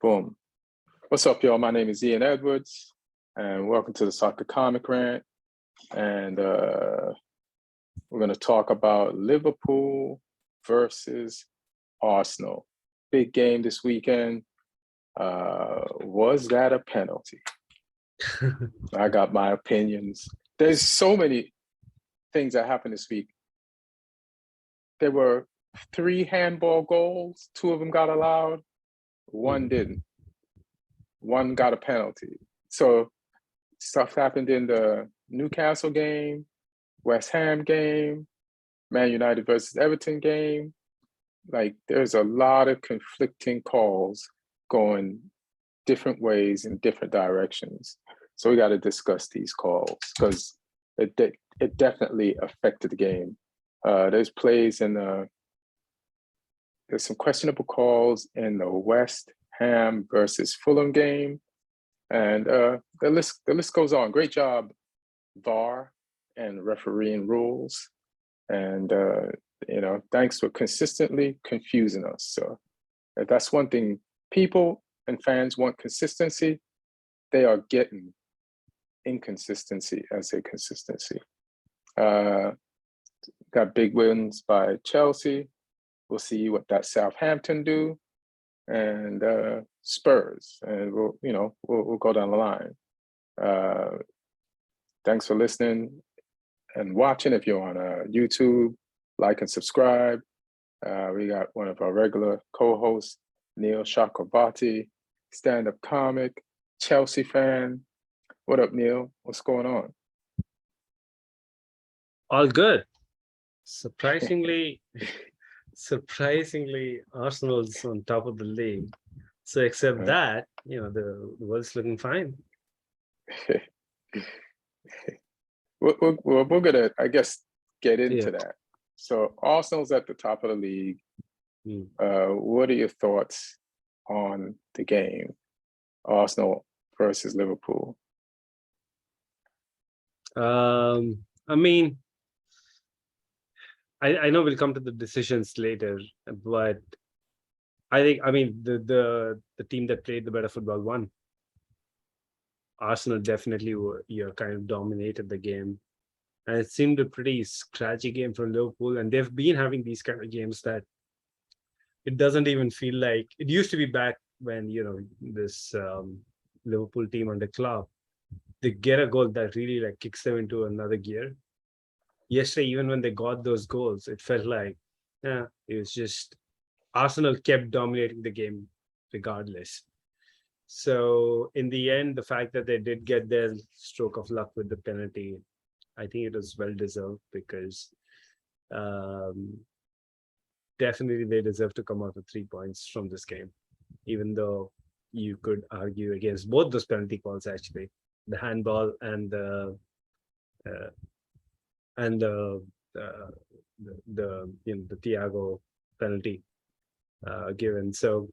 Boom. What's up, y'all? My name is Ian Edwards, and welcome to the Soccer Comic Rant. And we're going to talk about Liverpool versus Arsenal. Big game this weekend. Was that a penalty? I got my opinions. There's so many things that happened this week. There were 3 handball goals. 2 of them got allowed. 1 didn't. 1 got a penalty. So stuff happened in the Newcastle game, West Ham game, Man United versus Everton game. Like, there's a lot of conflicting calls going different ways in different directions. So we got to discuss these calls because it definitely affected the game. There's plays in there's some questionable calls in the West Ham versus Fulham game, and the list goes on. Great job, VAR and refereeing rules, and thanks for consistently confusing us. So if that's one thing people and fans want, consistency. They are getting inconsistency as a consistency. Got big wins by Chelsea. We'll see what that Southampton do, and Spurs, and we'll go down the line. Thanks for listening and watching. If you're on YouTube, like and subscribe. We got one of our regular co-hosts, Neil Chakravarty, stand-up comic, Chelsea fan. What up, Neil? What's going on? All good. Surprisingly, Arsenal's on top of the league. So except that, the world's looking fine. We're gonna, I guess, get into that. So Arsenal's at the top of the league. What are your thoughts on the game, Arsenal versus Liverpool? I mean, I know we'll come to the decisions later, but I think, the team that played the better football won. Arsenal definitely kind of dominated the game, and it seemed a pretty scratchy game from Liverpool. And they've been having these kind of games that it doesn't even feel like it used to be back when this Liverpool team under Klopp, they get a goal that really like kicks them into another gear. Yesterday, even when they got those goals, it felt like, it was just Arsenal kept dominating the game regardless. So in the end, the fact that they did get their stroke of luck with the penalty, I think it was well deserved because definitely they deserve to come out with 3 points from this game, even though you could argue against both those penalty calls, actually, the handball and the Thiago penalty given. So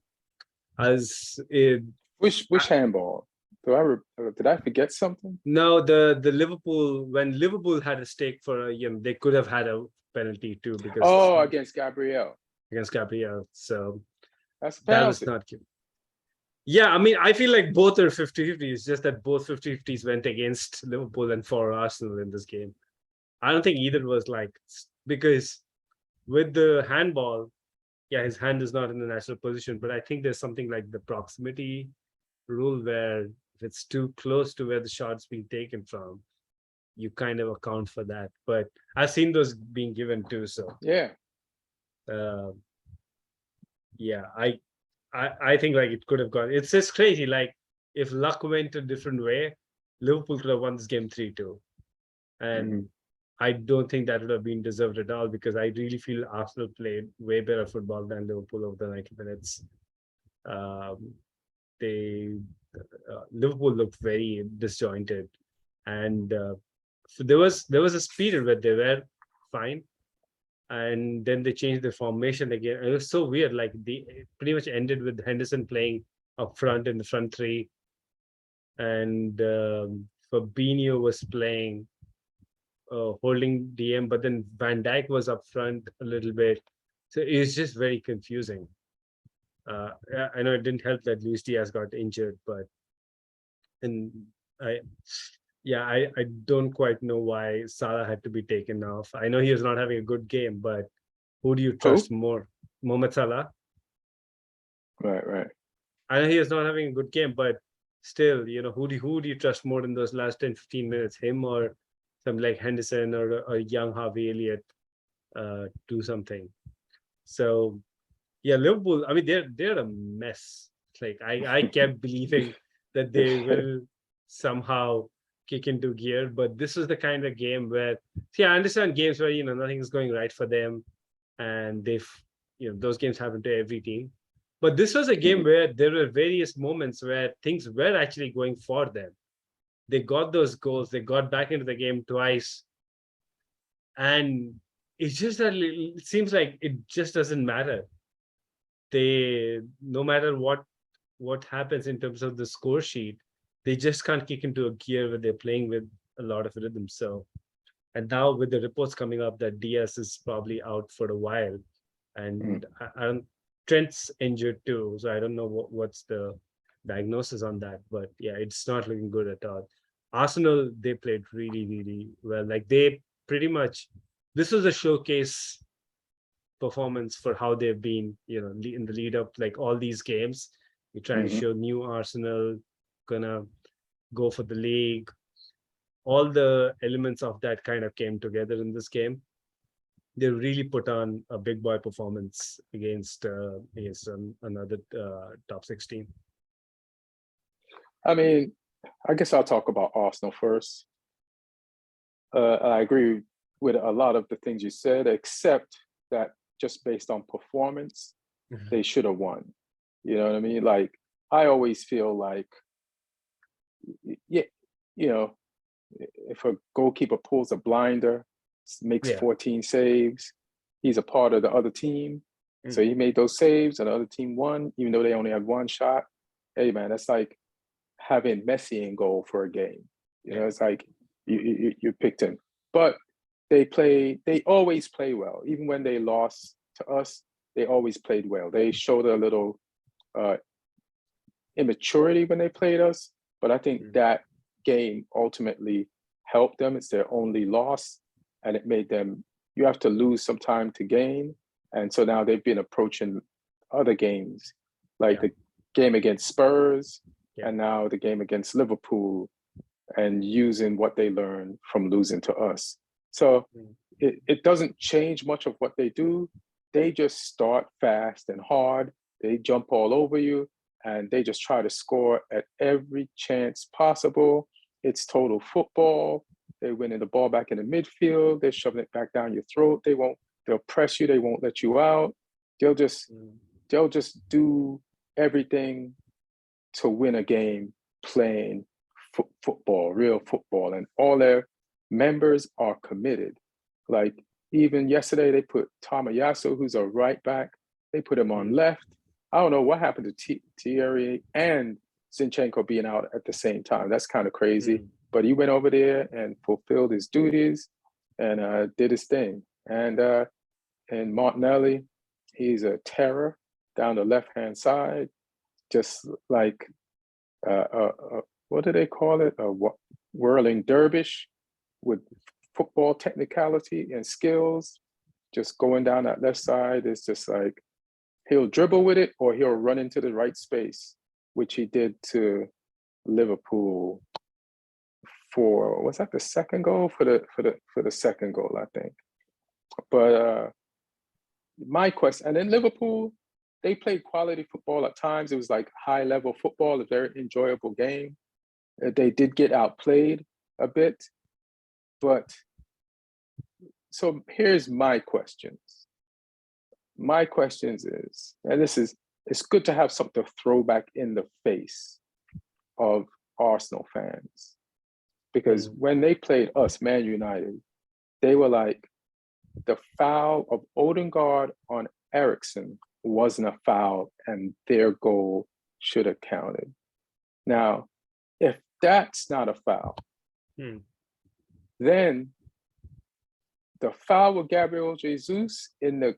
which handball? Did I forget something? No, the Liverpool, when Liverpool had a stake for they could have had a penalty too because against Gabriel. So that's that was not given. Yeah, I feel like both are 50-50. It's just that both 50-50s went against Liverpool and for Arsenal in this game. I don't think either was because with the handball, his hand is not in the natural position, but I think there's something like the proximity rule where if it's too close to where the shot's being taken from, you kind of account for that. But I've seen those being given too. So I think like it could have gone. It's just crazy. Like if luck went a different way, Liverpool could have won this game 3-2, and I don't think that would have been deserved at all because I really feel Arsenal played way better football than Liverpool over the 90 minutes. Liverpool looked very disjointed, and so there was a period where they were fine, and then they changed the formation again. It was so weird. Like they pretty much ended with Henderson playing up front in the front 3, and Fabinho was playing holding DM, but then Van Dijk was up front a little bit. So it was just very confusing. I know it didn't help that Luis Diaz got injured, but and I I don't quite know why Salah had to be taken off. I know he was not having a good game, but who do you trust Who? more? Mohamed Salah? Right. I know he is not having a good game, but still, who do you trust more in those last 10, 15 minutes? Him or some like Henderson or a young Harvey Elliott do something. So yeah, Liverpool, I mean, they're a mess. Like I kept believing that they will somehow kick into gear, but this is the kind of game where, see, I understand games where nothing's going right for them, and those games happen to every team. But this was a game Mhm. where there were various moments where things were actually going for them. They got those goals, they got back into the game twice, and it's just that it seems like it just doesn't matter. They, no matter what happens in terms of the score sheet, they just can't kick into a gear where they're playing with a lot of rhythm. So, and now with the reports coming up that Diaz is probably out for a while, Mhm. and I don't, Trent's injured too, so I don't know what's the diagnosis on that. But yeah, it's not looking good at all. Arsenal, they played really, really well. Like they pretty much, this was a showcase performance for how they've been, in the lead up, like all these games. You're trying to Mhm. show new Arsenal, gonna go for the league. All the elements of that kind of came together in this game. They really put on a big boy performance against another top 16. I mean, I guess I'll talk about Arsenal first. I agree with a lot of the things you said, except that just based on performance, they should have won. You know what I mean? Like, I always feel like, yeah, you know, if a goalkeeper pulls a blinder, makes Yeah. 14 saves, he's a part of the other team. So Mm. he made those saves and the other team won, even though they only had one shot. Hey, man, that's like having Messi in goal for a game. Yeah. It's like you picked him. But they always play well. Even when they lost to us, they always played well. They showed a little uh, immaturity when they played us, but I think Mm. that game ultimately helped them. It's their only loss, and it made them. You have to lose some time to gain, and so now they've been approaching other games, like Yeah. the game against Spurs, Yeah. and now the game against Liverpool, and using what they learned from losing to us. So Mm. it doesn't change much of what they do. They just start fast and hard. They jump all over you and they just try to score at every chance possible. It's total football. They're winning the ball back in the midfield. They're shoving it back down your throat. They'll press you. They won't let you out. They'll just, Mm. they'll just do everything to win a game playing football, real football. And all their members are committed. Like even yesterday, they put Tamayasu, who's a right back, they put him on Mm. left. I don't know what happened to Thierry and Zinchenko being out at the same time. That's kind of crazy. Mm. But he went over there and fulfilled his duties and did his thing. And Martinelli, he's a terror down the left hand side, just like what do they call it? A whirling dervish with football technicality and skills. Just going down that left side is just like he'll dribble with it or he'll run into the right space, which he did to Liverpool for was that the second goal for the second goal, I think. But my question, and then Liverpool, they played quality football at times. It was like high level football, a very enjoyable game. They did get outplayed a bit, but so here's my questions. My questions is, and this is, it's good to have something to throw back in the face of Arsenal fans because Mm. when they played us, Man United, they were like the foul of Odegaard on Ericsson wasn't a foul, and their goal should have counted. Now, if that's not a foul, Mm. then the foul with Gabriel Jesus in the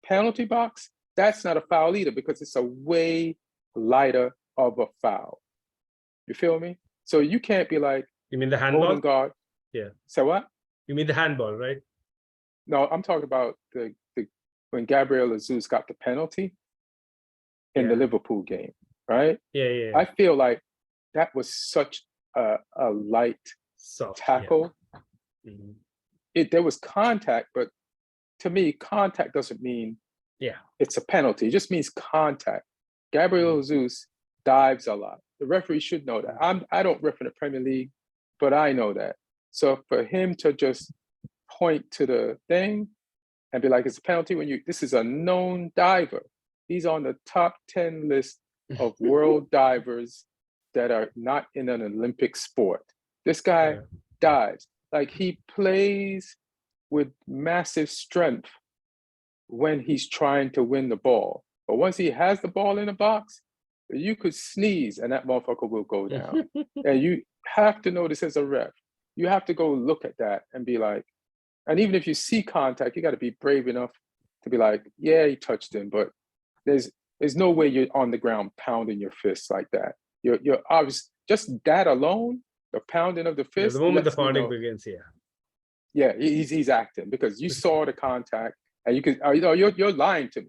penalty box, that's not a foul either because it's a way lighter of a foul. You feel me? So you can't be like You mean the handball? Odegaard. Yeah. So what? You mean the handball, right? No, I'm talking about the when Gabriel Jesus got the penalty in the Liverpool game, right? Yeah. I feel like that was such a light Soft tackle. Yeah. Mm-hmm. There was contact, but to me, contact doesn't mean it's a penalty. It just means contact. Gabriel Jesus dives a lot. The referee should know that. I don't ref in the Premier League, but I know that. So for him to just point to the thing and be like, it's a penalty when this is a known diver. He's on the top 10 list of world divers that are not in an Olympic sport. This guy dives. Like he plays with massive strength when he's trying to win the ball. But once he has the ball in the box, you could sneeze and that motherfucker will go down. And you have to know this as a ref. You have to go look at that and be like, and even if you see contact, you got to be brave enough to be like, yeah, he touched him, but there's no way you're on the ground pounding your fists like that. You're obvious. Just that alone, the pounding of the fist. The moment the pounding begins, yeah, he's acting because you saw the contact and you could, you're lying to me,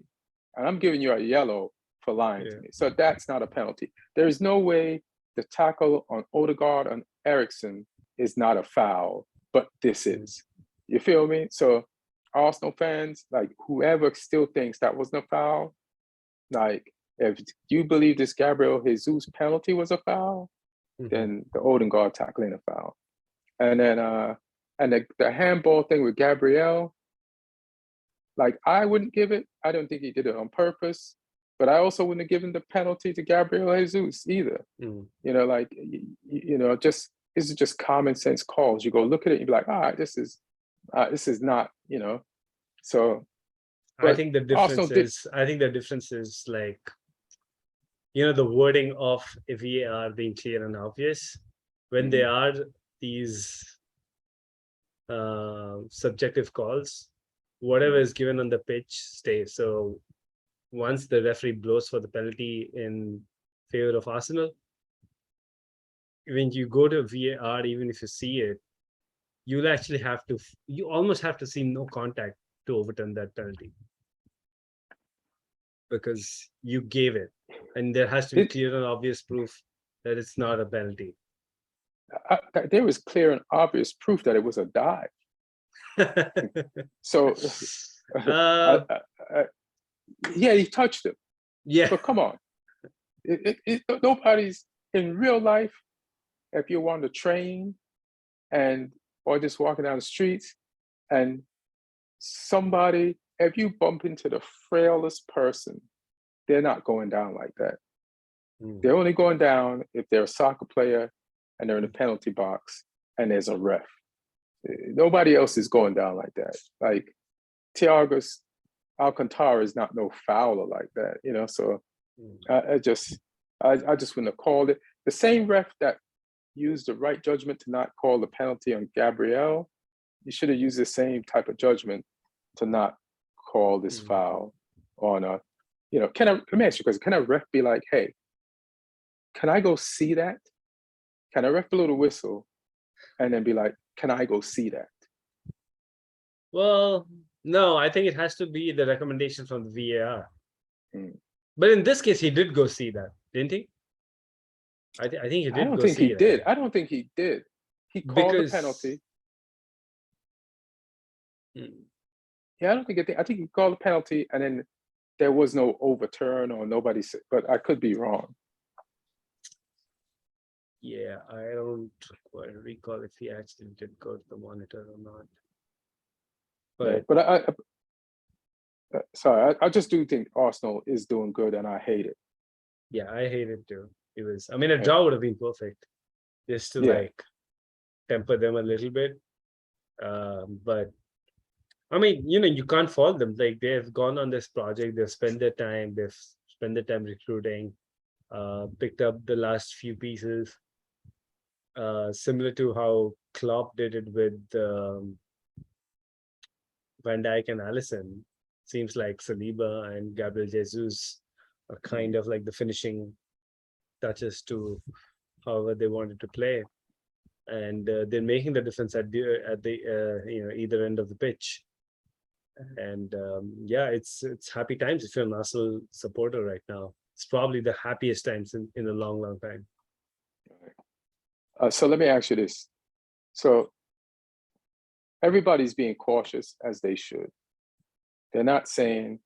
and I'm giving you a yellow for lying to me. So that's not a penalty. There is no way the tackle on Odegaard and Eriksen is not a foul, but this is. You feel me? So Arsenal fans, like whoever still thinks that wasn't a foul, like if you believe this Gabriel Jesus penalty was a foul, then the Odegaard tackle ain't a foul. And then the handball thing with Gabriel, like I wouldn't give it. I don't think he did it on purpose, but I also wouldn't have given the penalty to Gabriel Jesus either. You know, like this is just common sense calls. You go look at it, and you be like, this is not, So I think the difference is like, the wording of VAR being clear and obvious. When there are these subjective calls, whatever is given on the pitch stays. So once the referee blows for the penalty in favor of Arsenal, when you go to VAR, even if you see it, you almost have to see no contact to overturn that penalty, because you gave it, and there has to be clear and obvious proof that it's not a penalty. There was clear and obvious proof that it was a dive. So, he touched him. Yeah, but come on, nobody's in real life. If you're on the train or just walking down the streets, and somebody, if you bump into the frailest person, they're not going down like that. They're only going down if they're a soccer player and they're in the penalty box and there's a ref. Nobody else is going down like that. Like Thiago Alcantara is not no fouler like that, So I just wouldn't have called it. The same ref that used the right judgment to not call the penalty on Gabriel, you should have used the same type of judgment to not call this foul on a, let me ask you a question. Can a ref be like, hey, can I go see that? Can a ref blow the whistle and then be like, can I go see that? Well, no, I think it has to be the recommendation from the VAR. But in this case, he did go see that, didn't he? I think he did. I don't think he did. I don't think he did. He called the penalty. Yeah, I don't think I think he called the penalty, and then there was no overturn or nobody said. But I could be wrong. Yeah, I don't quite recall if he actually did go to the monitor or not. But sorry, I just do think Arsenal is doing good, and I hate it. Yeah, I hate it too. A draw would have been perfect, just to temper them a little bit. But you can't fault them. Like, they've gone on this project, they've spent their time recruiting, picked up the last few pieces, similar to how Klopp did it with Van Dijk and Alisson. seems like Saliba and Gabriel Jesus are kind of like the finishing touches to however they wanted to play, and they're making the difference at the either end of the pitch. And yeah, it's happy times if you're an Arsenal supporter right now. It's probably the happiest times in a long time. So let me ask you this. So everybody's being cautious, as they should. They're not saying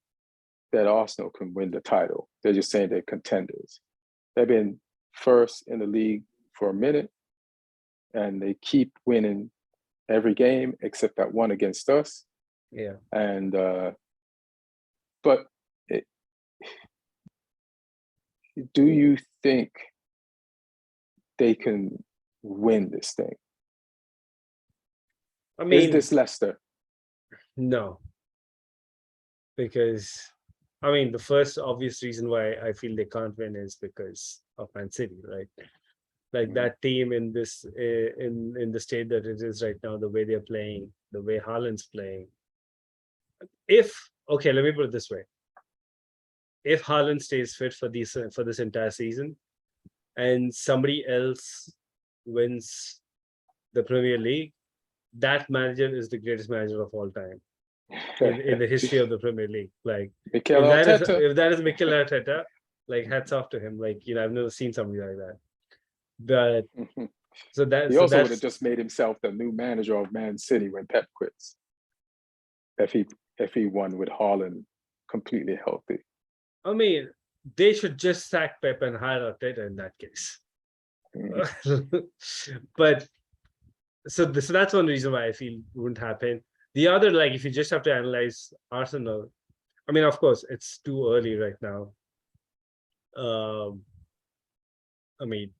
that Arsenal can win the title. They're just saying they're contenders. They've been first in the league for a minute, and they keep winning every game except that one against us. Yeah. And but do you think they can win this thing? I mean, is this Leicester? No, because I mean the first obvious reason why I feel they can't win is because of Man City, right? Like that team in this in the state that it is right now, the way they're playing, the way Haaland's playing. Okay, let me put it this way: if Haaland stays fit for this entire season, and somebody else wins the Premier League, that manager is the greatest manager of all time in the history of the Premier League. Like if that is Mikel Arteta, like hats off to him. Like I've never seen somebody like that. But so that he also would have just made himself the new manager of Man City when Pep quits. If he won with Haaland completely healthy. I mean, they should just sack Pep and hire Arteta in that case. But so that's one reason why I feel wouldn't happen. The other, like, if you just have to analyze Arsenal, I mean, of course, it's too early right now. I mean,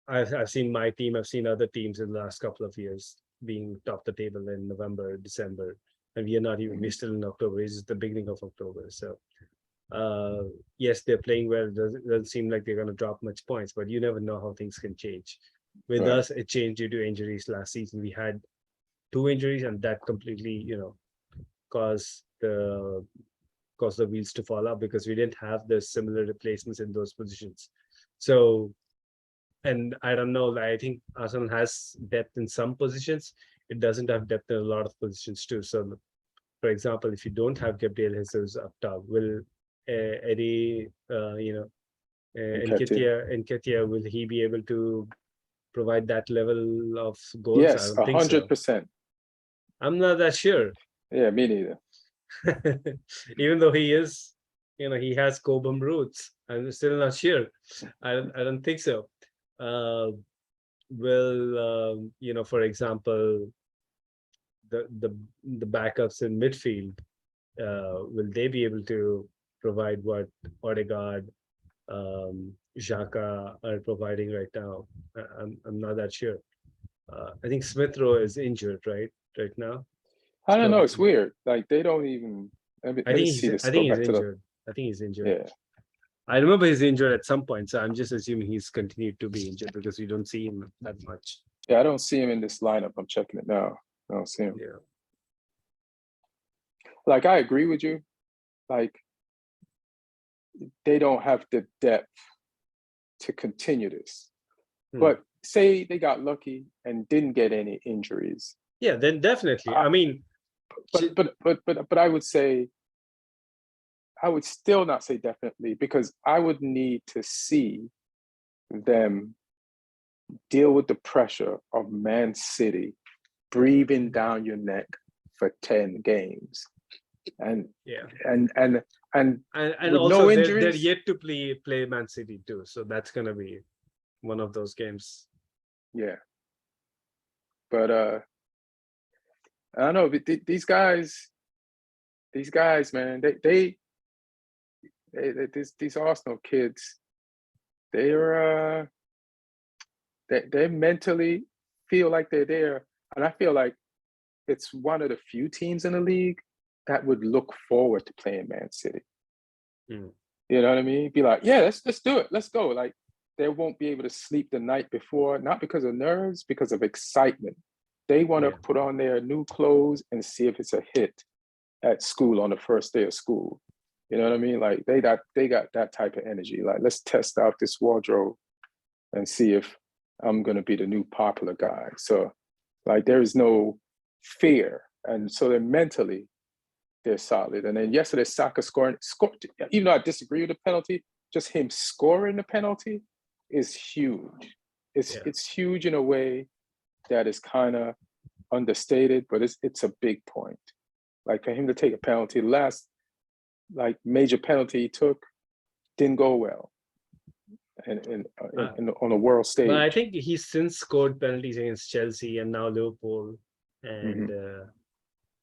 I've seen my team, I've seen other teams in the last couple of years being top the table in November, December, and we are not even, we're still in October. It's the beginning of October. So yes, they're playing well. It doesn't seem like they're going to drop much points, but you never know how things can change. With us, it changed due to injuries last season. We had 2 injuries, and that completely, caused the wheels to fall out because we didn't have the similar replacements in those positions. So, and I don't know, I think Arsenal has depth in some positions. It doesn't have depth in a lot of positions too. So, for example, if you don't have Gabriel Jesus up top, will Eddie, Nketiah, will he be able to provide that level of goals? Yes, 100%. I'm not that sure. Yeah, me neither. Even though he is, he has Cobham roots. I'm still not sure. I don't think so. For example, the backups in midfield, will they be able to provide what Odegaard, Xhaka are providing right now? I'm not that sure. I think Smith Rowe is injured right now. I don't know. It's weird. Like they don't even. I think he's injured. Yeah. I remember he's injured at some point, so I'm just assuming he's continued to be injured because we don't see him that much. Yeah, I don't see him in this lineup. I'm checking it now. I don't see him. Yeah. Like I agree with you. Like they don't have the depth to continue this. But say they got lucky and didn't get any injuries. Yeah, then definitely. I mean, but I would say, I would still not say definitely, because I would need to see them deal with the pressure of Man City breathing down your neck for 10 games. And also no injuries, they're yet to play Man City too. So that's gonna be one of those games. Yeah. But I don't know, these guys, man, these Arsenal kids, they mentally feel like they're there. And I feel like it's one of the few teams in the league that would look forward to playing Man City. You know what I mean? Be like, yeah, let's do it. Let's go. Like they won't be able to sleep the night before, not because of nerves, because of excitement. They want to put on their new clothes and see if it's a hit. at school on the first day of school. You know what I mean? Like they got that type of energy. Like, let's test out this wardrobe and see if I'm gonna be the new popular guy. So like there is no fear. And so they're solid. And then yesterday, Saka scored, even though I disagree with the penalty, just him scoring the penalty is huge. It's huge in a way that is kind of understated, but it's a big point. Like for him to take a penalty, the last like major penalty he took didn't go well, and on a world stage. But I think he's since scored penalties against Chelsea and now Liverpool, and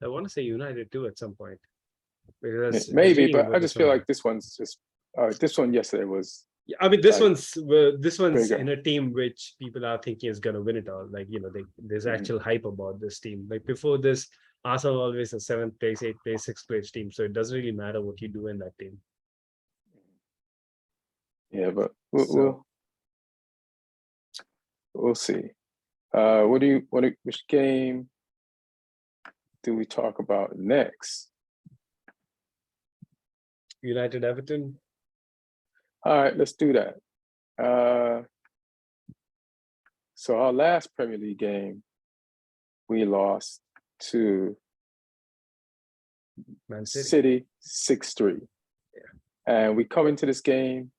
I want to say United too at some point. Because maybe, but I just feel like this one's just this one yesterday was. I mean, this like, one's bigger. in a team which people are thinking is going to win it all. Like, you know, there's actual hype about this team. Like before this, Arsenal always a 7th place, 8th place, 6th place team. So it doesn't really matter what you do in that team. Yeah, but we'll see. Which game do we talk about next? United Everton. All right, let's do that. So our last Premier League game, we lost to Man City. City 6-3. Yeah. And we come into this game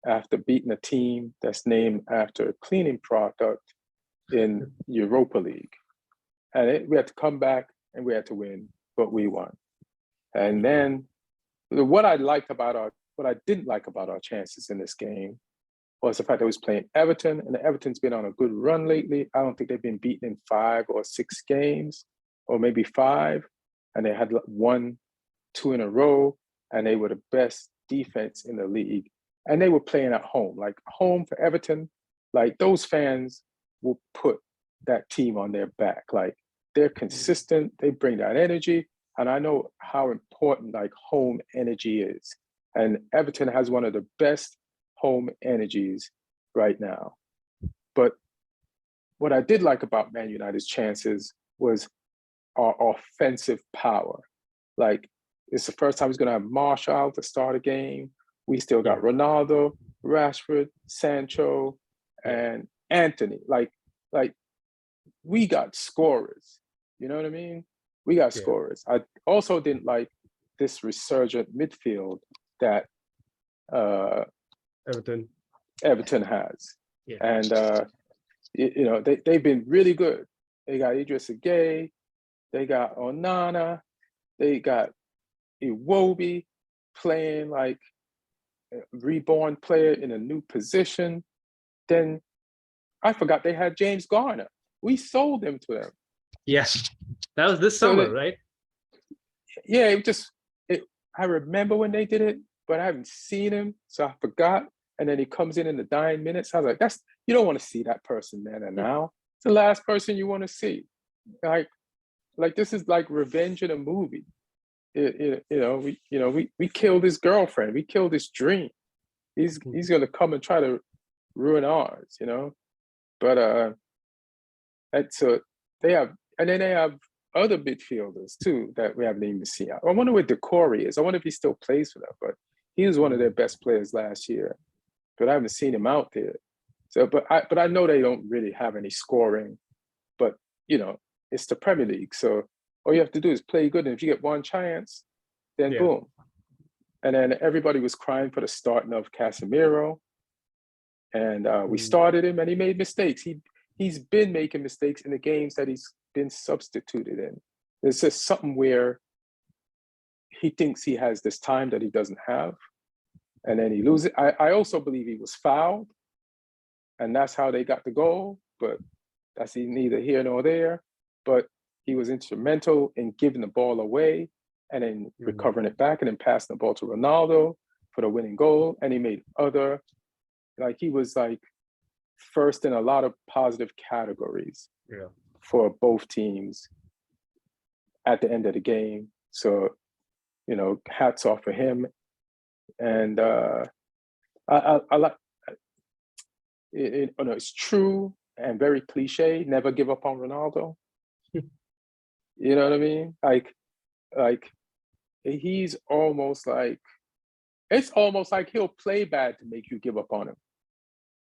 after beating a team that's named after a cleaning product in Europa League. And we had to come back and we had to win, but we won. And then what I didn't like about our chances in this game was the fact that we was playing Everton, and Everton's been on a good run lately. I don't think they've been beaten in 5 or 6 games, or maybe 5. And they had 1, 2 in a row, and they were the best defense in the league. And they were playing at home, like home for Everton. Like those fans will put that team on their back. Like they're consistent, they bring that energy. And I know how important like home energy is. And Everton has one of the best home energies right now. But what I did like about Man United's chances was our offensive power. Like it's the first time he's gonna have Martial out to start a game. We still got Ronaldo, Rashford, Sancho, and Anthony. Like we got scorers. You know what I mean? We got scorers. I also didn't like this resurgent midfield that Everton has. Yeah. And you know, they've been really good. They got Idris Gueye, they got Onana, they got Iwobi playing like a reborn player in a new position. Then I forgot they had James Garner. We sold him to them. Yes, that was this summer, right? Yeah, I remember when they did it, but I haven't seen him, so I forgot. And then he comes in the dying minutes. I was like, you don't want to see that person, man. And now it's the last person you want to see. Like this is like revenge in a movie. We killed his girlfriend. We killed his dream. He's gonna come and try to ruin ours, you know. But so they have other midfielders too that we haven't even seen. I wonder where Decore is. I wonder if he still plays for them. But he was one of their best players last year. But I haven't seen him out there. So, but I know they don't really have any scoring. But you know, it's the Premier League, so all you have to do is play good. And if you get one chance, then boom. And then everybody was crying for the starting of Casemiro. And we started him and he made mistakes. He's been making mistakes in the games that he's been substituted in. There's just something where he thinks he has this time that he doesn't have. And then he loses. I also believe he was fouled. And that's how they got the goal. But that's neither here nor there. But he was instrumental in giving the ball away and then recovering it back and then passing the ball to Ronaldo for the winning goal. And he made he was like first in a lot of positive categories for both teams at the end of the game. So, you know, hats off for him. And I like it. It's true and very cliche. Never give up on Ronaldo. You know what I mean? Like he's almost like, it's almost like he'll play bad to make you give up on him.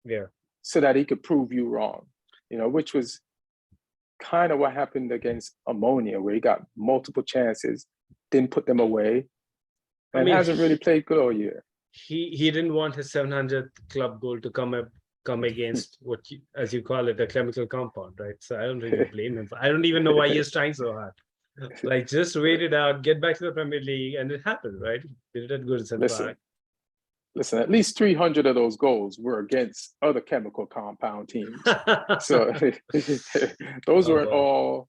Yeah. So that he could prove you wrong, which was kind of what happened against Ammonia, where he got multiple chances, didn't put them away, and hasn't really played good all year. He didn't want his 700th club goal to come against what you, as you call it, a chemical compound, right? So I don't really blame him. I don't even know why he is trying so hard. Like, just wait it out, get back to the Premier League, and it happened, right? Did it at Goodson Park. Listen, at least 300 of those goals were against other chemical compound teams. So those weren't all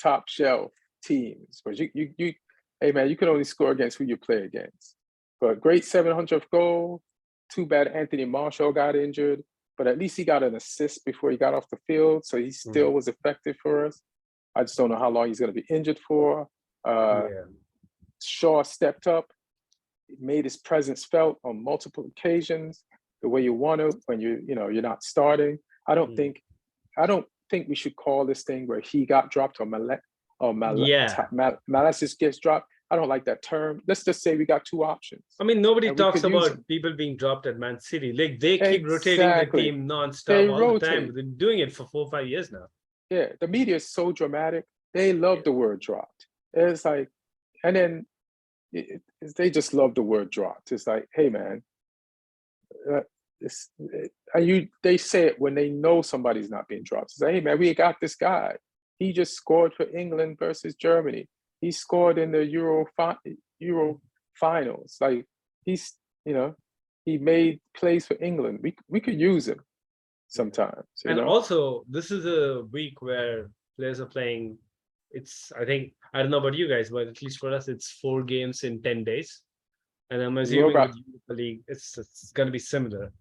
top shelf teams. But hey man, you can only score against who you play against. But great 700th goal. Too bad Anthony Marshall got injured, but at least he got an assist before he got off the field, so he still was effective for us. I just don't know how long he's going to be injured for. Shaw stepped up, made his presence felt on multiple occasions, the way you want to when you're not starting. I don't think we should call this thing where he got dropped or Malasis gets dropped. I don't like that term. Let's just say we got two options. I mean, nobody talks about people being dropped at Man City. Like, they keep rotating the team non-stop all the time. They're doing it for 4 or 5 years now. Yeah, the media is so dramatic. They love the word dropped. It's like, and then they just love the word dropped. It's like, hey man, they say it when they know somebody's not being dropped. It's like, hey man, we got this guy. He just scored for England versus Germany. He scored in the Euro finals. Like, he made plays for England. We could use him sometimes. And also, this is a week where players are playing. I don't know about you guys, but at least for us, it's 4 games in 10 days. And I'm assuming with the league, it's going to be similar.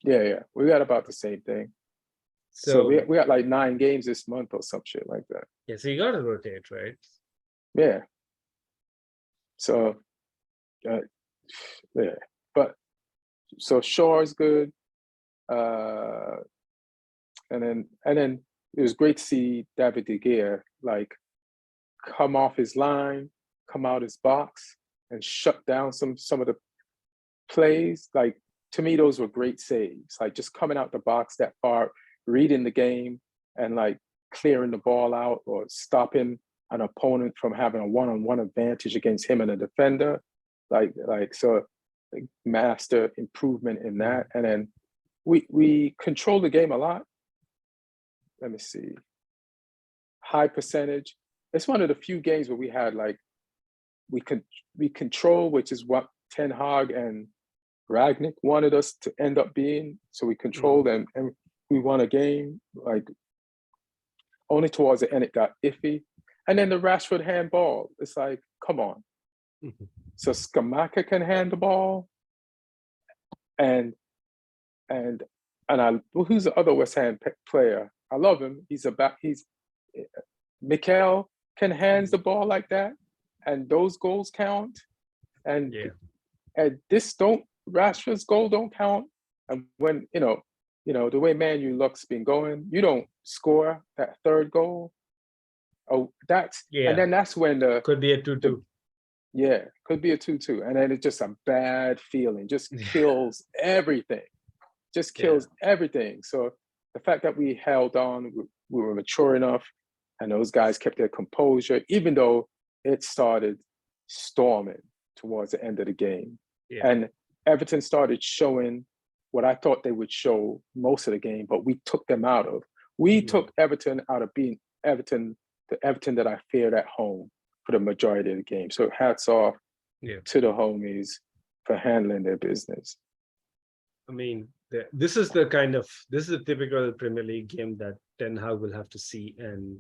Yeah. We got about the same thing. So we got like 9 games this month or some shit like that. Yeah, so you got to rotate, right? Yeah. So, yeah. But, so Shaw is good. And then it was great to see David De Gea, like, come off his line, come out his box, and shut down some of the plays. Like, to me, those were great saves. Like, just coming out the box that far, reading the game, and like clearing the ball out or stopping an opponent from having a one-on-one advantage against him and a defender. So master improvement in that. And then we control the game a lot. Let me see. High percentage. It's one of the few games where we had like, we control, which is what Ten Hag and Ragnick wanted us to end up being. So we controlled and we won a game. Like, only towards the end it got iffy. And then the Rashford handball. It's like, come on. So Skamaka can hand the ball. And who's the other West Ham player? I love him. Mikel can hands the ball like that, and those goals count. And Rashford's goal don't count. And when the way Man U luck's been going, you don't score that third goal. Oh, and then that's when could be a 2-2. Could be a 2-2, and then it's just a bad feeling. Just kills everything. Just kills everything. So the fact that we held on, we were mature enough, and those guys kept their composure, even though it started storming towards the end of the game. And Everton started showing what I thought they would show most of the game, but we took them out of. We took Everton out of being Everton, the Everton that I feared at home for the majority of the game. So hats off to the homies for handling their business. I mean, this is the typical Premier League game that Ten Hag will have to see and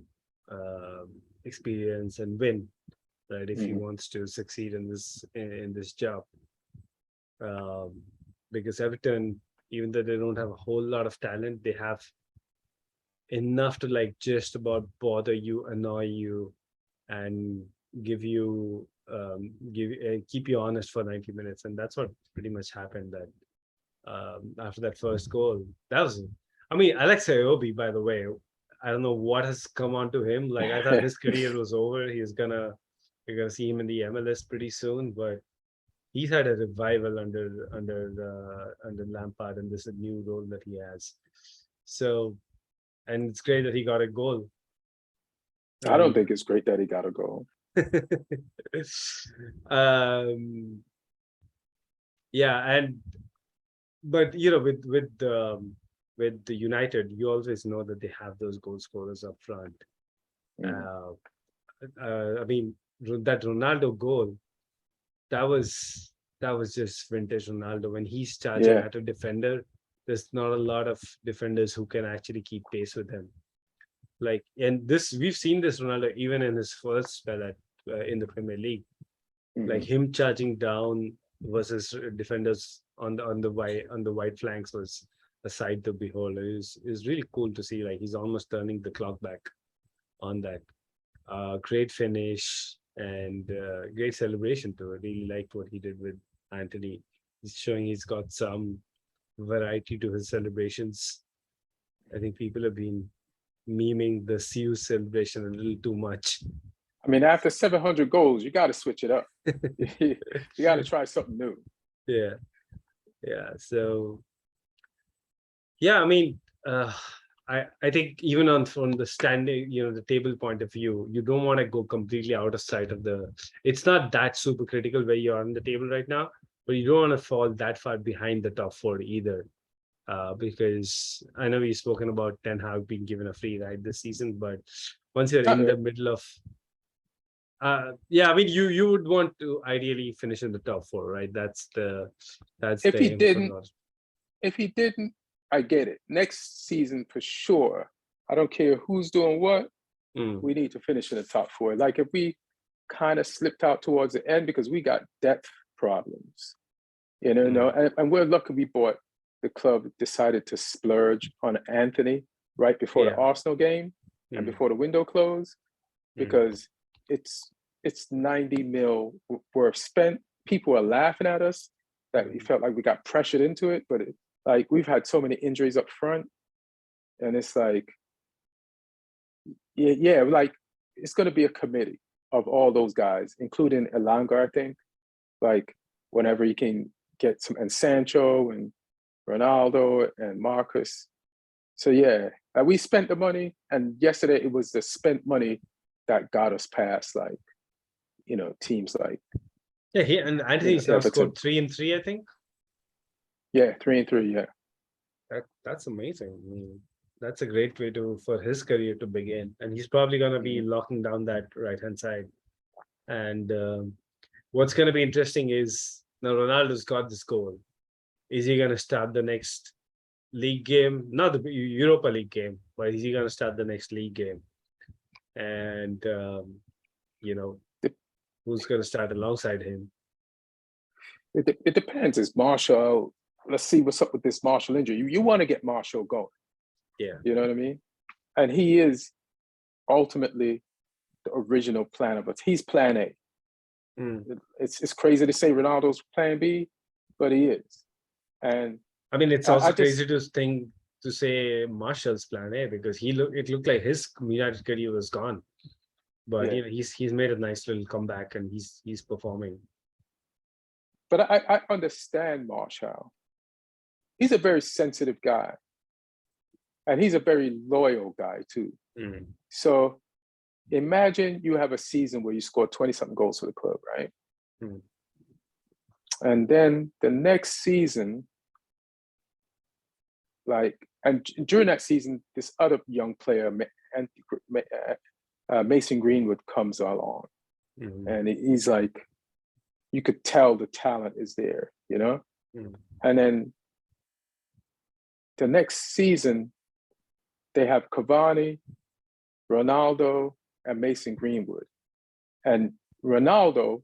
experience and win, right? If he wants to succeed in this job. Because Everton, even though they don't have a whole lot of talent, they have enough to like just about bother you, annoy you, and give you keep you honest for 90 minutes. And that's what pretty much happened after that first goal. Alex Iwobi, by the way, I don't know what has come onto him. Like, I thought his career was over. He's gonna We're gonna see him in the MLS pretty soon, but he's had a revival under Lampard and this new role that he has. So, and it's great that he got a goal. I don't think it's great that he got a goal. Yeah, but with the United, you always know that they have those goal scorers up front. I mean, that Ronaldo goal, that was just vintage Ronaldo. When he's charging at a defender, there's not a lot of defenders who can actually keep pace with him. Like, and we've seen this Ronaldo even in his first spell in the Premier League. Like him charging down versus defenders on the wide flanks was a sight to behold. It was really cool to see. Like, he's almost turning the clock back on that. Great finish and great celebration too. I really liked what he did with Anthony. He's showing he's got some variety to his celebrations. I think people have been memeing the CU celebration a little too much. I mean, after 700 goals, you got to switch it up. You got to try something new. Yeah. So, yeah, I mean, I think even from the standing, the table point of view, you don't want to go completely out of sight of it's not that super critical where you are on the table right now, but you don't want to fall that far behind the top four either. Because I know we've spoken about Ten Hag being given a free ride this season, but once you're in the middle of, I mean, you would want to ideally finish in the top four, right? If he didn't, I get it. Next season for sure. I don't care who's doing what. We need to finish in the top four. Like, if we kind of slipped out towards the end because we got depth problems, and we're lucky the club decided to splurge on Anthony right before the Arsenal game and before the window closed, because it's 90 mil worth spent. People are laughing at us that we felt like we got pressured into it, but like, we've had so many injuries up front, and it's like, like, it's going to be a committee of all those guys, including Elanga, I think, like, whenever you can get some, and Sancho and Ronaldo and Marcus. So we spent the money, and yesterday it was the spent money that got us past, like, teams like and Anthony's now scored 3 and 3, I think. 3 and 3. That's amazing. I mean, that's a great way for his career to begin, and he's probably going to be locking down that right hand side. And what's going to be interesting is now Ronaldo's got this goal. Is he going to start the next league game? Not the Europa League game, but is he going to start the next league game? And, who's going to start alongside him? It depends. Is Marshall, let's see what's up with this Marshall injury. You want to get Marshall going. Yeah. You know what I mean? And he is ultimately the original plan of us. He's plan A. It's crazy to say Ronaldo's plan B, but he is. And I mean, it's also crazy to say Marshall's plan A, because it looked like his United career was gone, but he's made a nice little comeback and he's performing. But I understand Marshall. He's a very sensitive guy, and he's a very loyal guy too. So imagine you have a season where you score 20-something goals for the club, right? And then the next season, and during that season, this other young player, Mason Greenwood, comes along. And he's like, you could tell the talent is there, And then the next season, they have Cavani, Ronaldo, and Mason Greenwood. And Ronaldo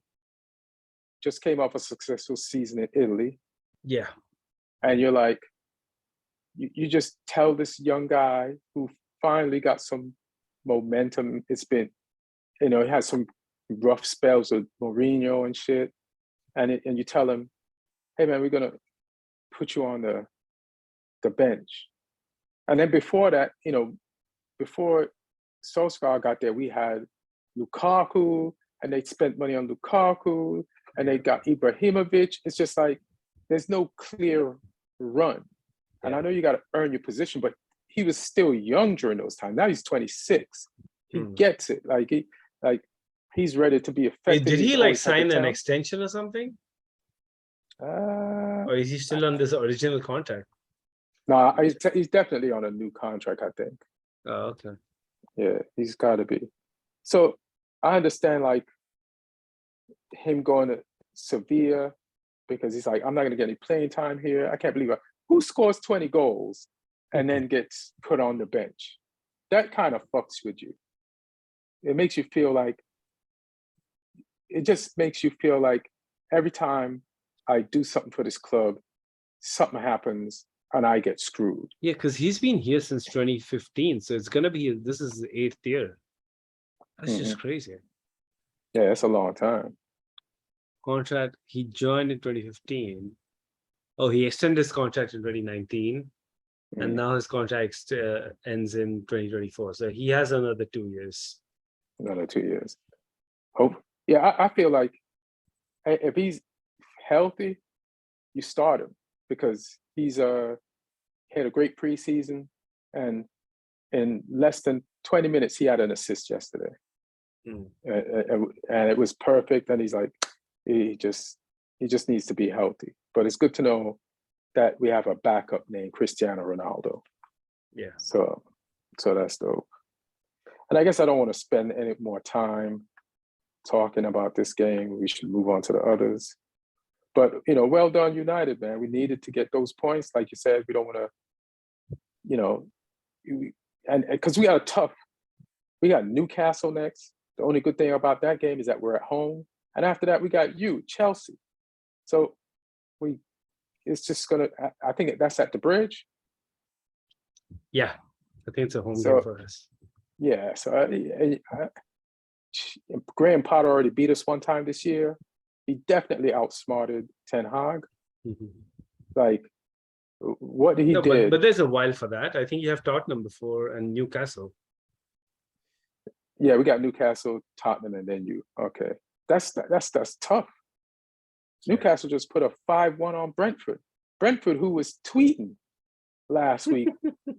just came off a successful season in Italy. Yeah. And you're like, you just tell this young guy who finally got some momentum. It's been, he had some rough spells with Mourinho and shit. And you tell him, hey man, we're going to put you on the bench. And then before that, before Solskjaer got there, we had Lukaku, and they spent money on Lukaku, and they got Ibrahimovic. It's just like there's no clear run. And I know you got to earn your position, but he was still young during those times. Now he's 26. He gets it. He's ready to be effective. Did he like sign an extension or something? Or is he still on this original contract? No, he's definitely on a new contract, I think. Oh, okay. Yeah, he's got to be. So I understand like him going to Sevilla because he's like, I'm not going to get any playing time here. I can't believe it. Who scores 20 goals and then gets put on the bench? That kind of fucks with you. It makes you feel like, it just makes you feel like every time I do something for this club, something happens and I get screwed. Yeah, because he's been here since 2015. So it's going to be, this is the 8th year. That's just crazy. Yeah, that's a long time. Contract, he joined in 2015. Oh, he extended his contract in 2019. And now his contract ends in 2024. So he has another 2 years. Another 2 years. Hope. Yeah, I feel like if he's healthy, you start him because he's had a great preseason, and in less than 20 minutes he had an assist yesterday, and it was perfect. And he's like, he just needs to be healthy. But it's good to know that we have a backup named Cristiano Ronaldo. Yeah. So that's dope. And I guess I don't want to spend any more time talking about this game. We should move on to the others. But, well done, United, man. We needed to get those points. Like you said, we don't want to, and because we got Newcastle next. The only good thing about that game is that we're at home. And after that, we got Chelsea. So it's just I think that's at the Bridge. Yeah, I think it's a home game for us. Yeah, so Graham Potter already beat us one time this year. He definitely outsmarted Ten Hag. Like, what he did. But there's a while for that. I think you have Tottenham before and Newcastle. Yeah, we got Newcastle, Tottenham, and then you. Okay, that's tough. Yeah. Newcastle just put a 5-1 on Brentford. Brentford, who was tweeting last week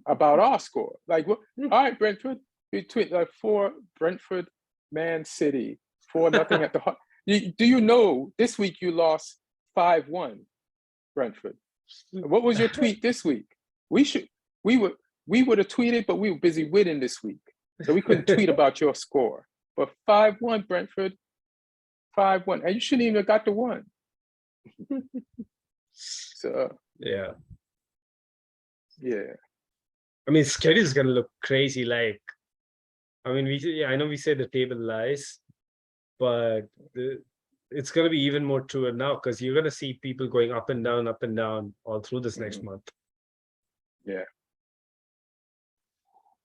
about our score. Like, all right, Brentford, you tweet like 4 Brentford, Man City, 4-0 at the heart. Do you know this week you lost 5-1, Brentford? What was your tweet this week? We would have tweeted, but we were busy winning this week, so we couldn't tweet about your score. But 5-1, Brentford, 5-1, and you shouldn't even have got the one. So yeah. I mean, schedule is gonna look crazy. Like, I mean, I know we say the table lies, but it's going to be even more true now because you're going to see people going up and down all through this next month. Yeah,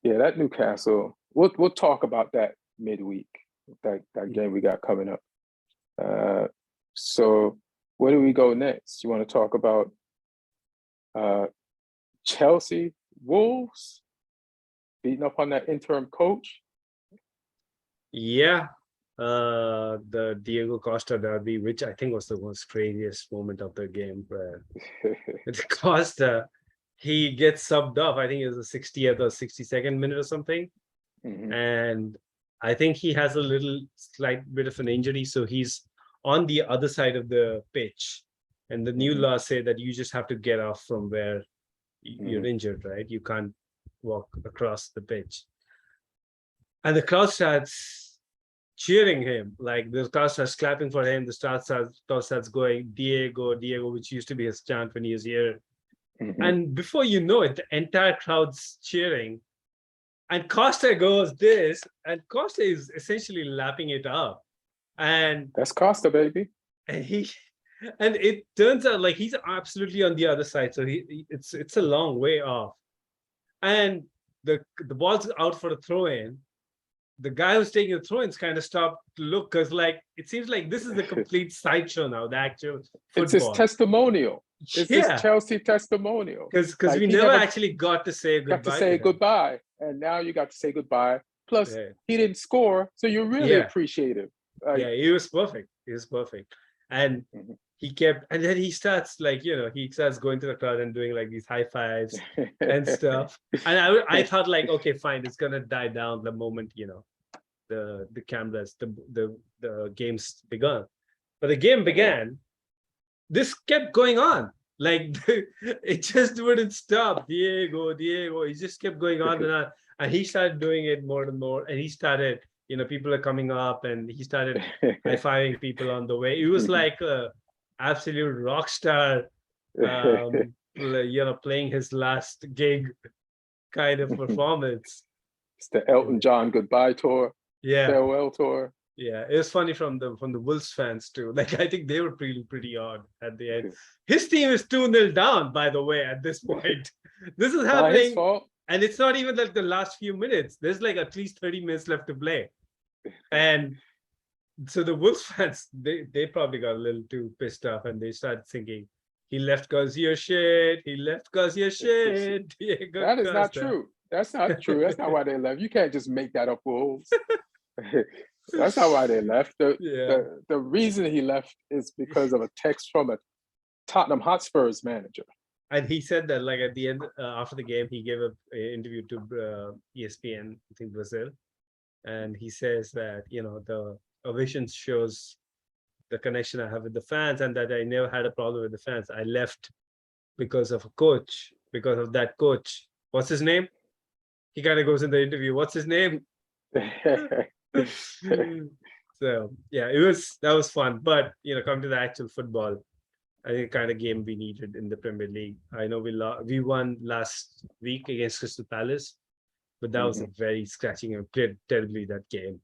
that Newcastle, we'll talk about that midweek, that game we got coming up. So where do we go next? You want to talk about Chelsea, Wolves, beating up on that interim coach? Yeah. The Diego Costa derby, which I think was the most craziest moment of the game, where Costa, he gets subbed off. I think it was the 60th or 62nd minute or something. And I think he has a slight bit of an injury. So he's on the other side of the pitch. And the new laws say that you just have to get off from where you're injured, right? You can't walk across the pitch. And the crowd starts cheering him, like the crowd starts clapping for him. The crowd starts going, Diego, which used to be his chant when he was here. And before you know it, the entire crowd's cheering. And Costa goes this, and Costa is essentially lapping it up. And that's Costa, baby. And it turns out like he's absolutely on the other side. So it's a long way off. And the ball's out for a throw-in. The guy who's taking the throw-ins kind of stopped to look because, like, it seems like this is a complete sideshow now. The actual football. It's his testimonial. It's his Chelsea testimonial. Because we never actually got to say goodbye. Got to say goodbye, and now you got to say goodbye. Plus, he didn't score, so you're really appreciative. Yeah, he was perfect. He was perfect. And Mhm. he kept, and then he starts like, he starts going to the crowd and doing like these high fives and stuff. And I thought like, okay, fine, it's gonna die down the moment, the cameras, the game's begun. But the game began, this kept going on. Like it just wouldn't stop. Diego, it just kept going on and on. And he started doing it more and more. And he started, people are coming up and he started high-fiving people on the way. It was like a absolute rock star, playing his last gig kind of performance. It's the Elton John goodbye tour, Yeah. farewell tour. Yeah, it was funny from the Wolves fans too. Like I think they were pretty odd at the end. His team is 2-0 down, by the way, at this point. This is Not his happening, fault. and it's not even like the last few minutes. There's like at least 30 minutes left to play. And so the Wolves fans, they probably got a little too pissed off and they started thinking, he left because you're shit. He left because you're shit. That is not true. That's not true. That's not why they left. You can't just make that up, Wolves. That's not why they left. The reason he left is because of a text from a Tottenham Hotspur's manager. And he said that like at the end, after the game, he gave an interview to ESPN, I think Brazil. And he says that, the ovation shows the connection I have with the fans and that I never had a problem with the fans. I left because of a coach, because of that coach. What's his name? He kind of goes in the interview. What's his name? So yeah, that was fun. But come to the actual football, I think the kind of game we needed in the Premier League. I know we won last week against Crystal Palace, but that was a very scratching and played terribly that game.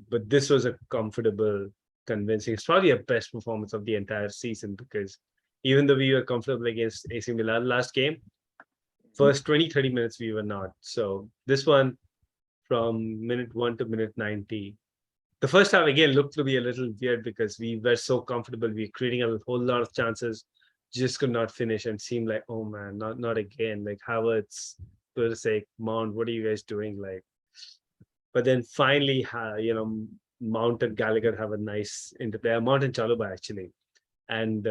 But this was a comfortable, convincing. It's probably a best performance of the entire season because even though we were comfortable against AC Milan last game, first 20-30 minutes we were not. So this one, from minute 1 to minute 90. The first half again looked to be a little weird because we were so comfortable. We were creating a whole lot of chances, just could not finish and seemed like, oh man, not again. Like Havertz, Pulisic, Mount, what are you guys doing? Like, but then finally, Mount and Gallagher have a nice interplay. Mount and Chalobah actually, and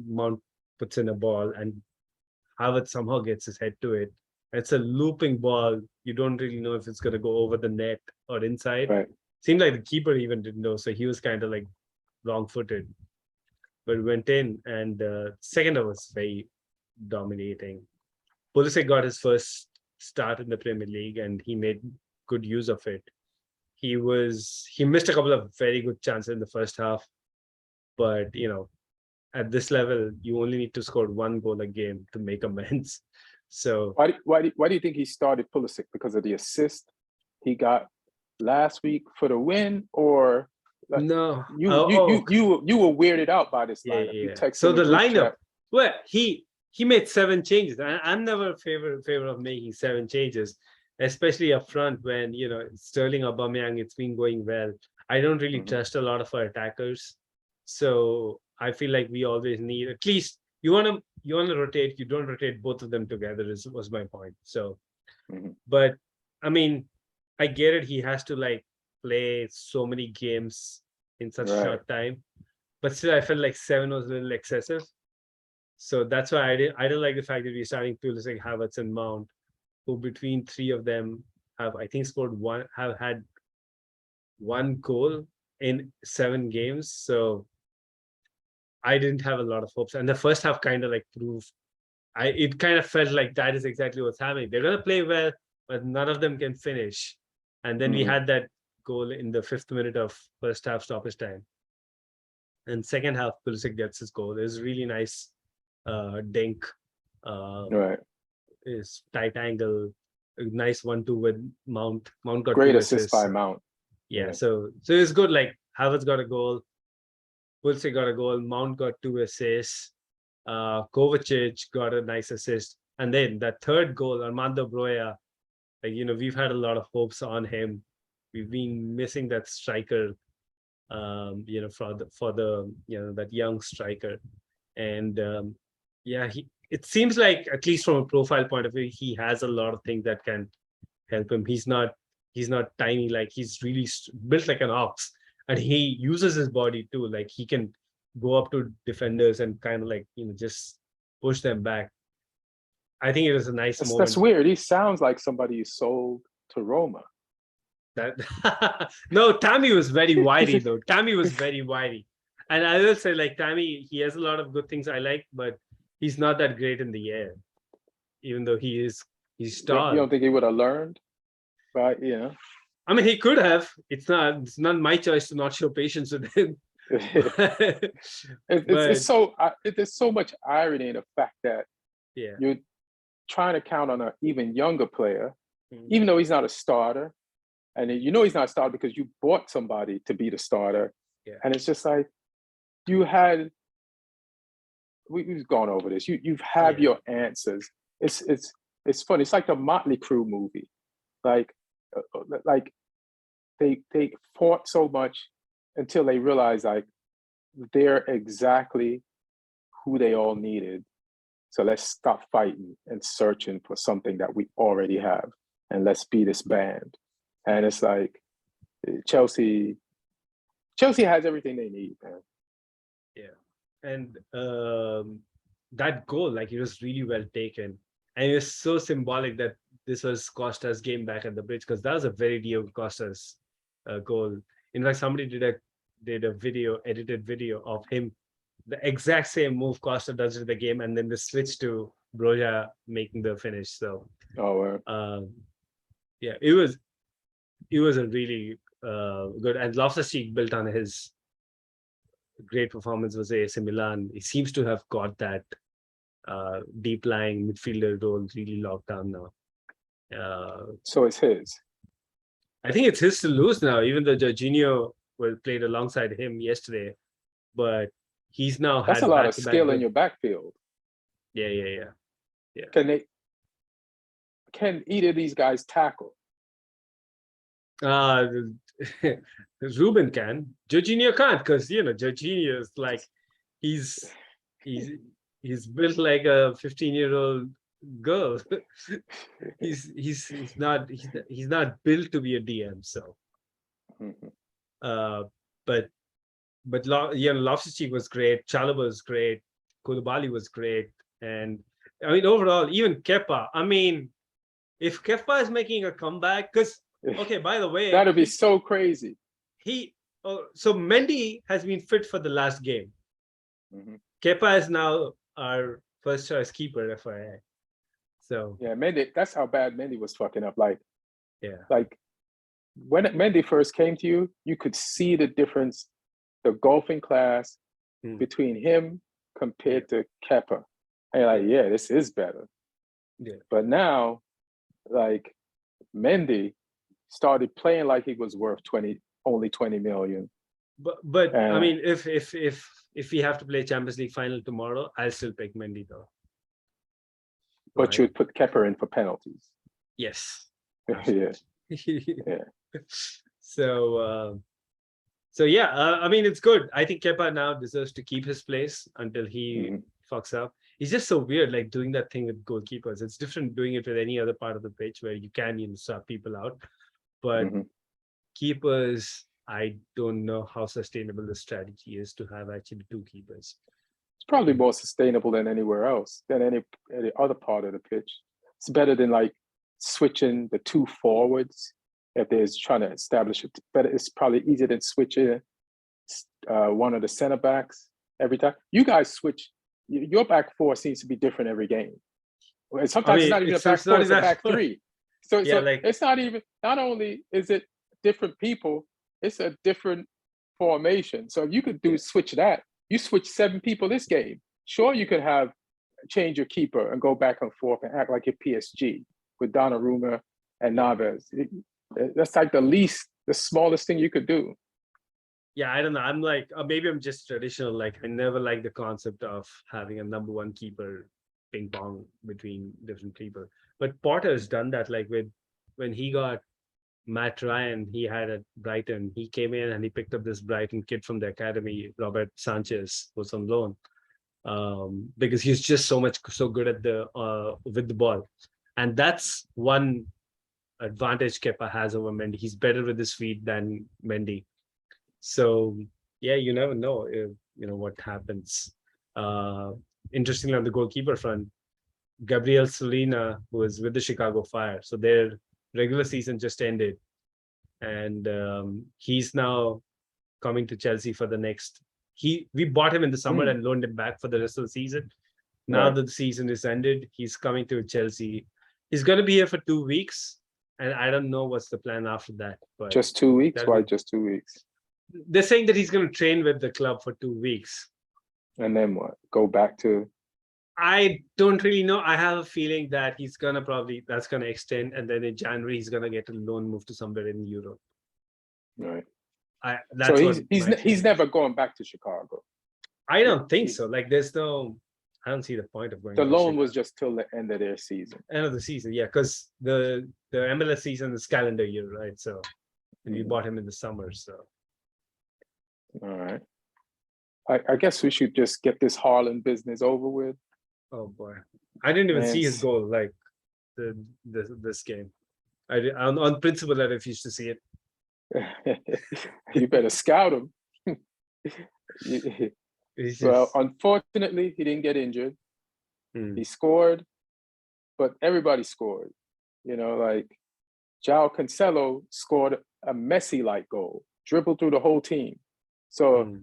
Mount puts in a ball and Havertz somehow gets his head to it. It's a looping ball. You don't really know if it's going to go over the net or inside. Right. Seemed like the keeper even didn't know. So he was kind of like wrong-footed. But went in and second half was very dominating. Pulisic got his first start in the Premier League and he made good use of it. He missed a couple of very good chances in the first half. But, at this level, you only need to score one goal a game to make amends. So why do you think he started Pulisic? Because of the assist he got last week for the win, or no? You were weirded out by this lineup. Yeah. You texted So the lineup, chat. well, he made 7 changes. I'm never in favor of making 7 changes, especially up front when Sterling, Aubameyang, it's been going well. I don't really trust a lot of our attackers, so I feel like we always need at least. You want to rotate. You don't rotate both of them together. Was my point. So, but I mean, I get it. He has to like play so many games in such a short time, but still, I felt like 7 was a little excessive. So that's why I didn't like the fact that we're starting Pulisic, Havertz, and Mount, who between 3 of them have had 1 goal in 7 games. So I didn't have a lot of hopes. And the first half kind of like proved, it kind of felt like that is exactly what's happening. They're going to play well, but none of them can finish. And then we had that goal in the 5th minute of first half stoppage time. And second half, Pulisic gets his goal. It was really nice dink. Is tight angle, a nice 1-2 with Mount. Mount got great assist by Mount. Yeah, so it's good. Like Havertz got a goal. Pulisic got a goal, Mount got 2 assists, Kovacic got a nice assist. And then that third goal, Armando Broja, we've had a lot of hopes on him. We've been missing that striker, for the that young striker. And it seems like, at least from a profile point of view, he has a lot of things that can help him. He's not tiny, like he's really built like an ox. and he uses his body too. Like he can go up to defenders and kind of like just push them back. I think it was a nice moment. That's weird. He sounds like somebody you sold to Roma. That no, Tammy was very wiry though. Tammy was very wiry, and I will say like Tammy, he has a lot of good things I like, but he's not that great in the air. Even though he's tall. You don't think he would have learned? Right? I mean, he could have. It's not my choice to not show patience with him. There's so much irony in the fact that you're trying to count on an even younger player, even though he's not a starter. And he's not a starter because you bought somebody to be the starter. Yeah. And it's just like we've gone over this. You've had your answers. It's funny. It's like the Motley Crue movie. Like they fought so much until they realized like they're exactly who they all needed. So let's stop fighting and searching for something that we already have, and let's be this band. And it's like Chelsea has everything they need, man. Yeah, and that goal, like it was really well taken, and it was so symbolic that this was Costa's game back at the bridge, because that was a very Diego Costa's goal. In fact, somebody did a edited video of him, the exact same move Costa does in the game, and then the switch to Broja making the finish. So, yeah, it was a really good, and Loftus-Cheek built on his great performance was AC Milan. He seems to have got that deep lying midfielder role really locked down now. So it's his. I think it's his to lose now, even though Jorginho played alongside him yesterday, but he's now that's a lot of skill in your backfield. Yeah. Can either of these guys tackle? Ruben can. Jorginho can't, because Jorginho is like he's built like a 15-year-old girl. he's not built to be a DM. So, but Loftus-Cheek was great. Chalobah was great. Koulibaly was great, and I mean overall, even Kepa. I mean, if Kepa is making a comeback, because. Okay, by the way, that'd be so crazy. So Mendy has been fit for the last game. Kepa is now our first choice keeper, FYI. So yeah, Mendy. That's how bad Mendy was fucking up. Like when Mendy first came to you, you could see the difference, the golfing class between him compared to Kepa. And you're like, yeah, this is better. Yeah. But now, like Mendy started playing like he was worth only 20 million. But I mean, if we have to play Champions League final tomorrow, I'll still pick Mendy though. But you'd put Kepa in for penalties. Yes. Yeah. So yeah, I mean it's good. I think Kepa now deserves to keep his place until he fucks up. It's just so weird, like doing that thing with goalkeepers. It's different doing it with any other part of the pitch where you can swap people out. But keepers, I don't know how sustainable the strategy is to have actually two keepers. It's probably more sustainable than anywhere else, than any other part of the pitch. It's better than like switching the two forwards if there's trying to establish it. But it's probably easier than switching one of the center backs every time. You guys switch. Your back four seems to be different every game. And sometimes it's not even a back four, it's a back three. So it's not even, not only is it different people, it's a different formation. So if you could switch that, you switch 7 people this game. Sure, you could change your keeper and go back and forth and act like your PSG with Donnarumma and Naves. That's like the smallest thing you could do. Yeah, I don't know. I'm like, maybe I'm just traditional. Like I never liked the concept of having a number one keeper ping pong between different people. But Potter's done that, like when he got Matt Ryan, he had at Brighton. He came in and he picked up this Brighton kid from the academy, Robert Sanchez, who's on loan, because he's just so good at with the ball, and that's one advantage Kepa has over Mendy. He's better with his feet than Mendy, So yeah, you never know if what happens. Interestingly, on the goalkeeper front, Gabriel Solina, who is with the Chicago Fire, so their regular season just ended, and he's now coming to Chelsea for the next. We bought him in the summer and loaned him back for the rest of the season. Now that the season is ended, he's coming to Chelsea. He's going to be here for 2 weeks, and I don't know what's the plan after that. But Just 2 weeks? Why just 2 weeks? They're saying that he's going to train with the club for 2 weeks. And then what? Go back to? I don't really know. I have a feeling that that's going to extend, and then in January he's going to get a loan move to somewhere in Europe. Right. That's so he's never going back to Chicago. I don't think so. Like, I don't see the point of going. The loan was just till the end of their season. End of the season, yeah, because the MLS season is calendar year, right? So, and we bought him in the summer, so. All right. I guess we should just get this Haaland business over with. Oh boy, I didn't even see his goal. Like this game, on principle I refuse to see it. You better scout him. Well, unfortunately, he didn't get injured. He scored, but everybody scored. Like João Cancelo scored a Messi-like goal, dribbled through the whole team. So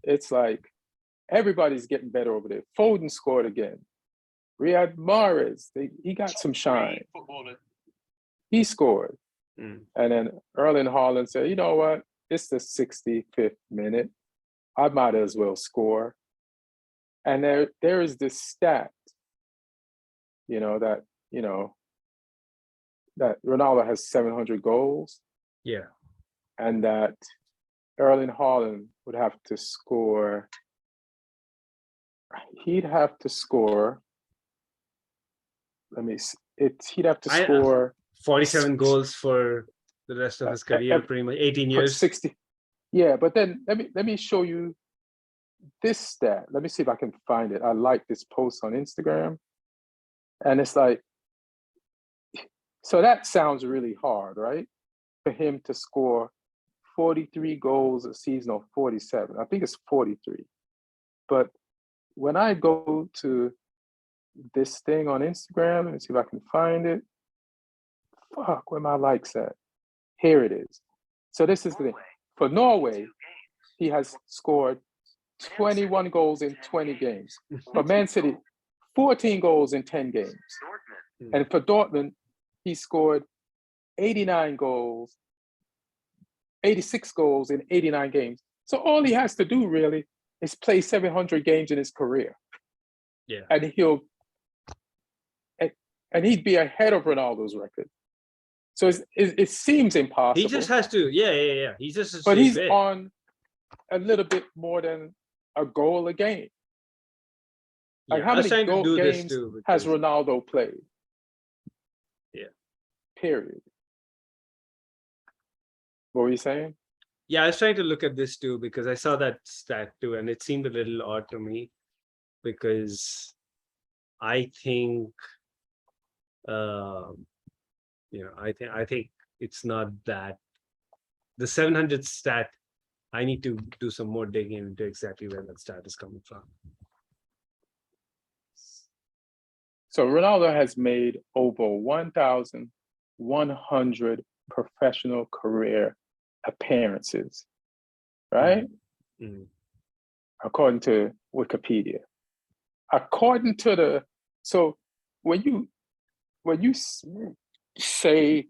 it's like everybody's getting better over there. Foden scored again. Riyad Mahrez, he got some shine. He scored. And then Erling Haaland said, you know what? It's the 65th minute. I might as well score. And there is this stat, that Ronaldo has 700 goals. Yeah. And that Erling Haaland would have to score. He'd have to score. He'd have to score 47 goals for the rest of his career, pretty much 18 years. 60. Yeah, but then let me show you this stat. Let me see if I can find it. I like this post on Instagram. And it's like, so that sounds really hard, right? For him to score 43 goals a season or 47. I think it's 43. But when I go to this thing on Instagram, let me see if I can find it. Fuck, where my likes at? Here it is. So this is the thing. For Norway, he has scored 21 goals in 20 games. For Man City, 14 goals in 10 games. And for Dortmund, he scored 86 goals in 89 games. So all he has to do really is play 700 games in his career. Yeah. And he'd be ahead of Ronaldo's record. So it seems impossible. He just has to, yeah. He just has but he's on a little bit more than a goal a game. Like how many games has Ronaldo played? Yeah. Period. What were you saying? Yeah, I was trying to look at this too because I saw that stat too, and it seemed a little odd to me because I think, I think it's not that. The 700 stat, I need to do some more digging into exactly where that stat is coming from. So Ronaldo has made over 1,100 professional career appearances, right? Mm-hmm. According to Wikipedia. So when you say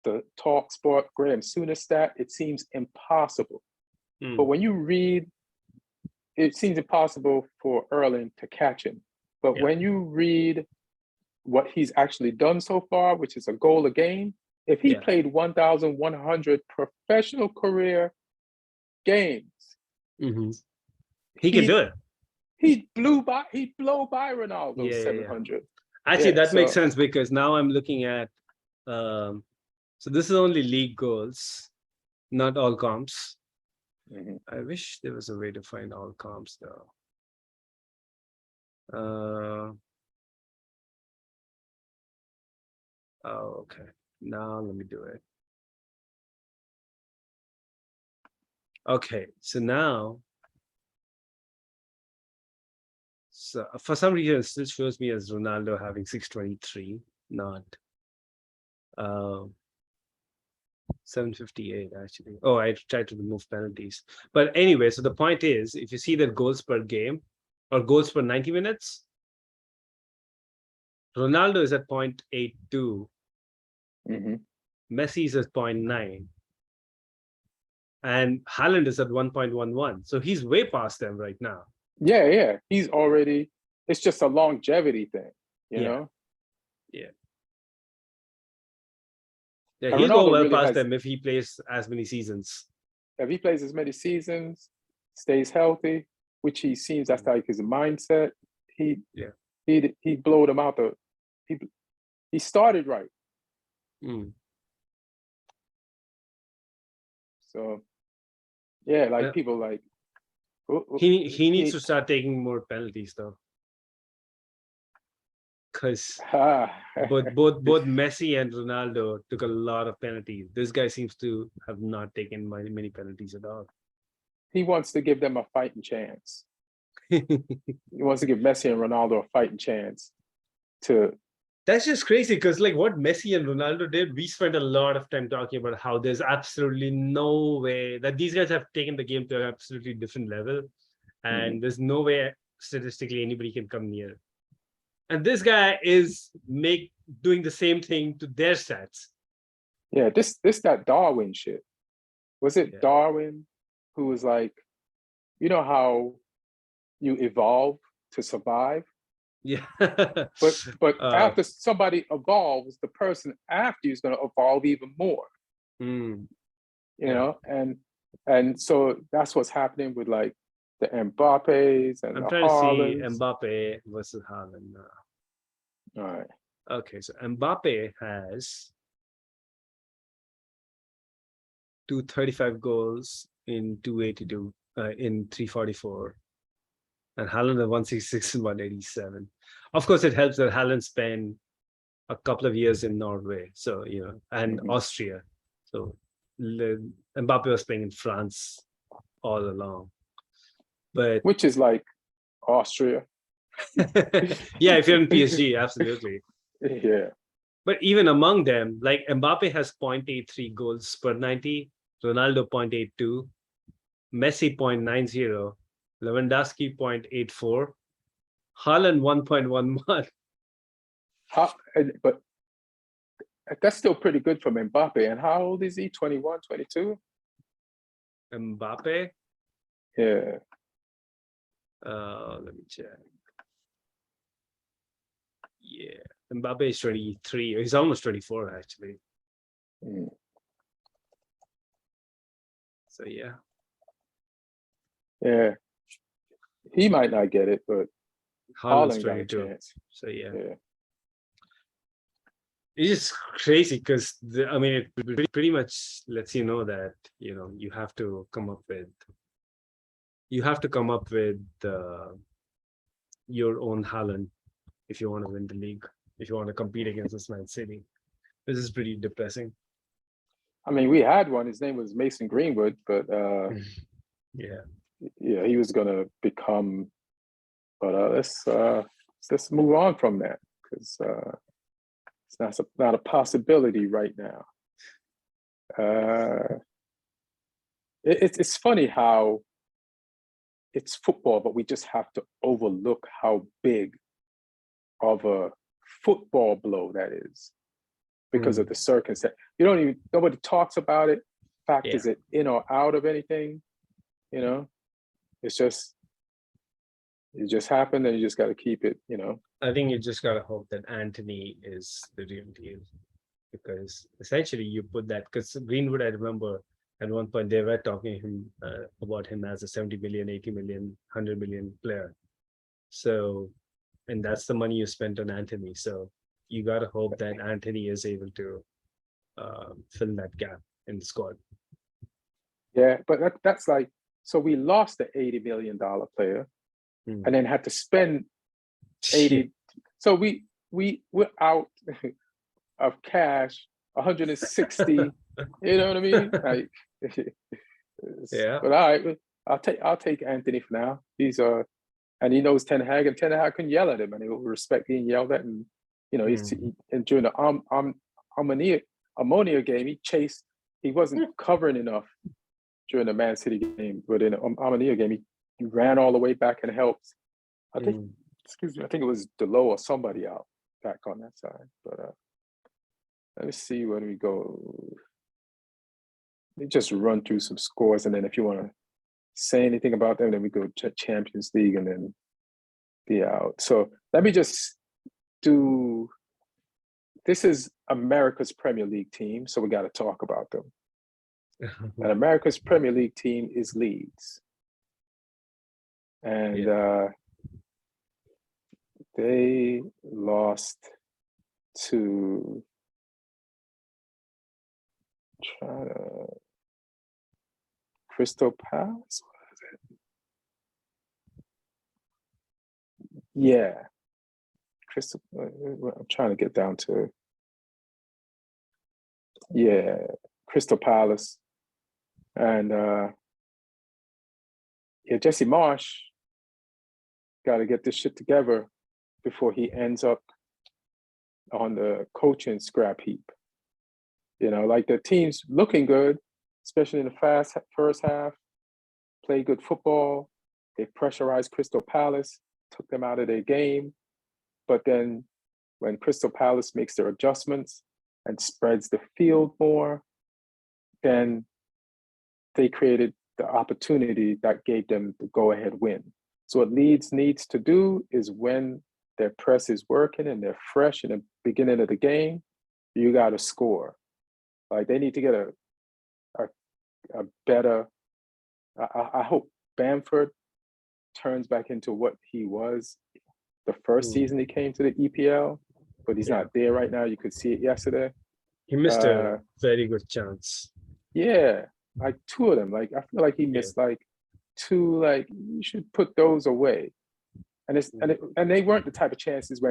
the Talk Sport Graham Souness stat, it seems impossible. But when you read, it seems impossible for Erling to catch him. But when you read what he's actually done so far, which is a goal a game, if he played 1,100 professional career games, he can do it. He'd blow by Ronaldo's 700. Actually, that makes sense because now I'm looking at, so this is only league goals, not all comps. I wish there was a way to find all comps though. Okay. Now let me do it. Okay, so now, so for some reason, it still shows me as Ronaldo having 623, not 758 actually. Oh, I tried to remove penalties. But anyway, so the point is, if you see the goals per game or goals per 90 minutes, Ronaldo is at 0.82, Mm-hmm. Messi is at 0.9, and Haaland is at 1.11. So he's way past them right now. Yeah. He's already. It's just a longevity thing, you know. Yeah, And he'll go Ronaldo well really past has. them if he plays as many seasons. If he plays as many seasons, stays healthy, which he seems that's like his mindset. He Yeah. he blowed him out the. He started right. Mm. So yeah, like Yeah. people like He needs to start taking more penalties though, because both Messi and Ronaldo took a lot of penalties. This guy seems to have not taken many penalties at all. he wants to give them a fighting chance. He wants to give Messi and Ronaldo a fighting chance to. That's just crazy because like what Messi and Ronaldo did, we spent a lot of time talking about how there's absolutely no way that these guys have taken the game to an absolutely different level, and there's no way statistically anybody can come near. And this guy is doing the same thing to their stats. Yeah, this that Darwin shit. Was it Darwin who was like, you know how you evolve to survive? Yeah. But after somebody evolves, the person after you is going to evolve even more. You know, and so that's what's happening with like the Mbappes and I'm the trying to see Haalands. Mbappe versus Haaland now. All right. Okay, so Mbappe has 235 goals in 282 in 344, and Haaland at 166 and 187. Of course, it helps that Haaland spent a couple of years in Norway, so and Austria. So Mbappe was playing in France all along, but which is like Austria. Yeah, if you're in PSG, absolutely. Yeah. But even among them, like Mbappe has 0.83 goals per 90, Ronaldo 0.82, Messi 0.90, Lewandowski 0.84, Haaland 1.11. But that's still pretty good from Mbappe. And how old is he? 21, 22? Mbappe? Yeah. Let me check. Yeah, Mbappe is 23. He's almost 24, actually. So, yeah. Yeah. He might not get it, but Haaland's Haaland got a 22. chance. So, yeah. It's just crazy because it pretty much lets you know that you have to come up with your own Haaland if you want to win the league, if you want to compete against this Man City. This is pretty depressing. I mean, we had one. His name was Mason Greenwood, but he was going to become. But let's move on from that because it's not a possibility right now. It's funny how it's football, but we just have to overlook how big of a football blow that is because of the circumstance. Nobody talks about it, factors it in or out of anything. It just happened, and you just got to keep it. I think you just gotta hope that Anthony is the real deal, because essentially you put that, because Greenwood, I remember at one point they were talking about him as a 70 million, 80 million, 100 million player. So, and that's the money you spent on Anthony. So you gotta hope that Anthony is able to fill that gap in the squad. Yeah, but that's like, so we lost the $80 million player and then had to spend 80. So we're out of cash 160. You know what I mean? Like, Yeah. But all right, I'll take Anthony for now. He's and he knows Ten Hag, and Ten Hag can yell at him, and he'll respect being yelled at. And and during the ammonia game, he wasn't covering enough during the Man City game, but in the ammonia game, he ran all the way back and helped. I think, excuse me, I think it was Delo or somebody out back on that side. But let me see when we go. Let me just run through some scores, and then if you want to say anything about them, then we go to Champions League and then be out. So let me just do. This is America's Premier League team, so we got to talk about them. And America's Premier League team is Leeds, and they lost to Crystal Palace. What is it? Yeah, Crystal. I'm trying to get down to. Yeah, Crystal Palace, and Jesse Marsh got to get this shit together before he ends up on the coaching scrap heap. Like the team's looking good, especially in the first half. Play good football. They pressurized Crystal Palace, took them out of their game. But then when Crystal Palace makes their adjustments and spreads the field more, then they created the opportunity that gave them the go-ahead win. So what Leeds needs to do is when their press is working and they're fresh in the beginning of the game, you got to score. Like they need to get a better. I hope Bamford turns back into what he was the first season he came to the EPL, but he's not there right now. You could see it yesterday. He missed a very good chance. Yeah, like two of them. Like I feel like he missed like two. Like you should put those away. And and they weren't the type of chances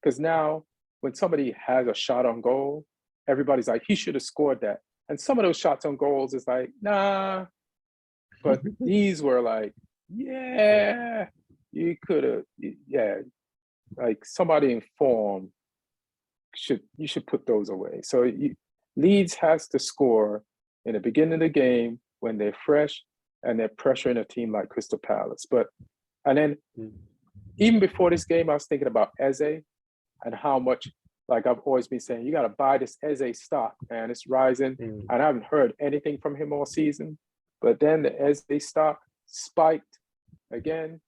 because now when somebody has a shot on goal, everybody's like, he should have scored that. And some of those shots on goals is like, nah. But these were like, yeah, you could have, like somebody in form you should put those away. So Leeds has to score in the beginning of the game when they're fresh and they're pressuring a team like Crystal Palace. And then even before this game, I was thinking about Eze and how much, like I've always been saying, you got to buy this Eze stock, man. It's rising. And I haven't heard anything from him all season. But then the Eze stock spiked again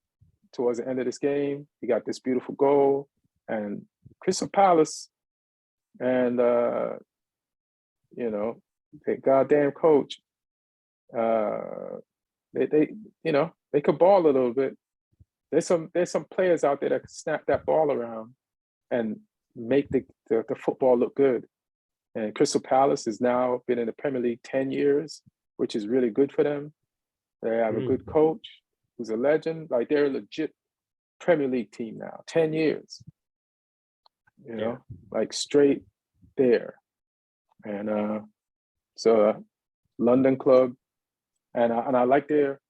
towards the end of this game. He got this beautiful goal. And Crystal Palace and, the goddamn coach, they could ball a little bit. There's some players out there that can snap that ball around and make the football look good. And Crystal Palace has now been in the Premier League 10 years, which is really good for them. They have a good coach who's a legend. Like they're a legit Premier League team now, 10 years. Like straight there. And so London club. And I like their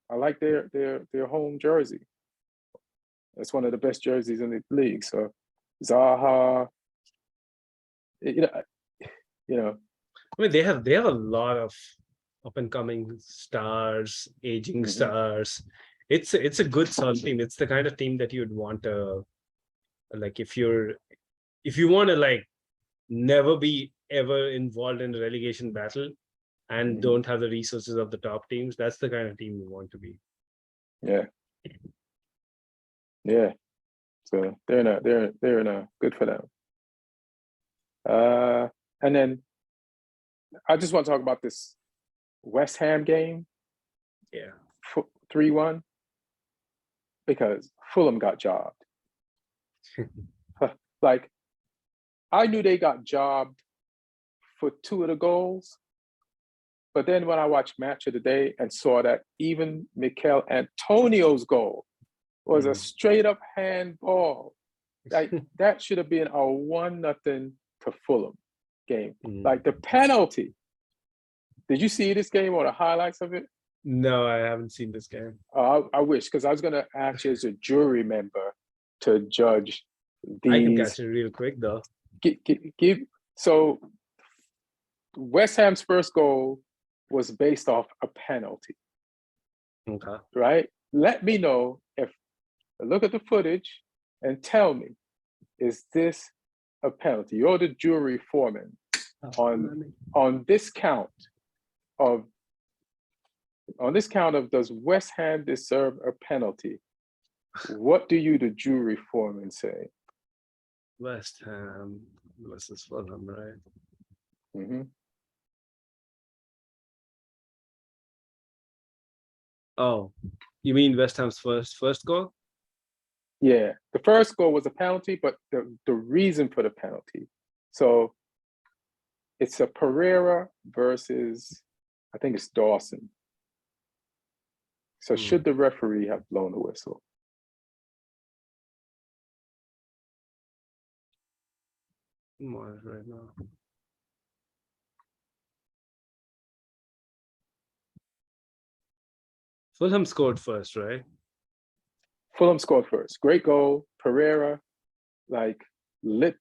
home jersey. It's one of the best jerseys in the league. So Zaha, I mean, they have a lot of up and coming stars, aging stars. It's a good solid team. It's the kind of team that you'd want to, like, if you want to like never be ever involved in a relegation battle and don't have the resources of the top teams, that's the kind of team you want to be. Yeah. Yeah. So they're in a good for them. And then I just want to talk about this West Ham game. Yeah. 3-1. Because Fulham got jobbed. Like, I knew they got jobbed for two of the goals. But then when I watched Match of the Day and saw that even Mikel Antonio's goal was a straight up handball. Like that should have been a 1-0 to Fulham game. Like the penalty. Did you see this game or the highlights of it? No, I haven't seen this game. I wish, because I was going to ask you as a jury member to judge I can these. catch it real quick though. So West Ham's first goal was based off a penalty, Okay. right? Let me know if look at the footage and tell me, is this a penalty? You're the jury foreman on this count of does West Ham deserve a penalty? What do you, the jury foreman, say? West Ham versus Fulham, right? Mm-hmm. Oh, you mean West Ham's first goal? Yeah, the first goal was a penalty, but the reason for the penalty. So it's a Pereira versus, I think it's Dawson. So should the referee have blown the whistle? Right now. Fulham scored first, right? Fulham scored first. Great goal. Pereira, like lit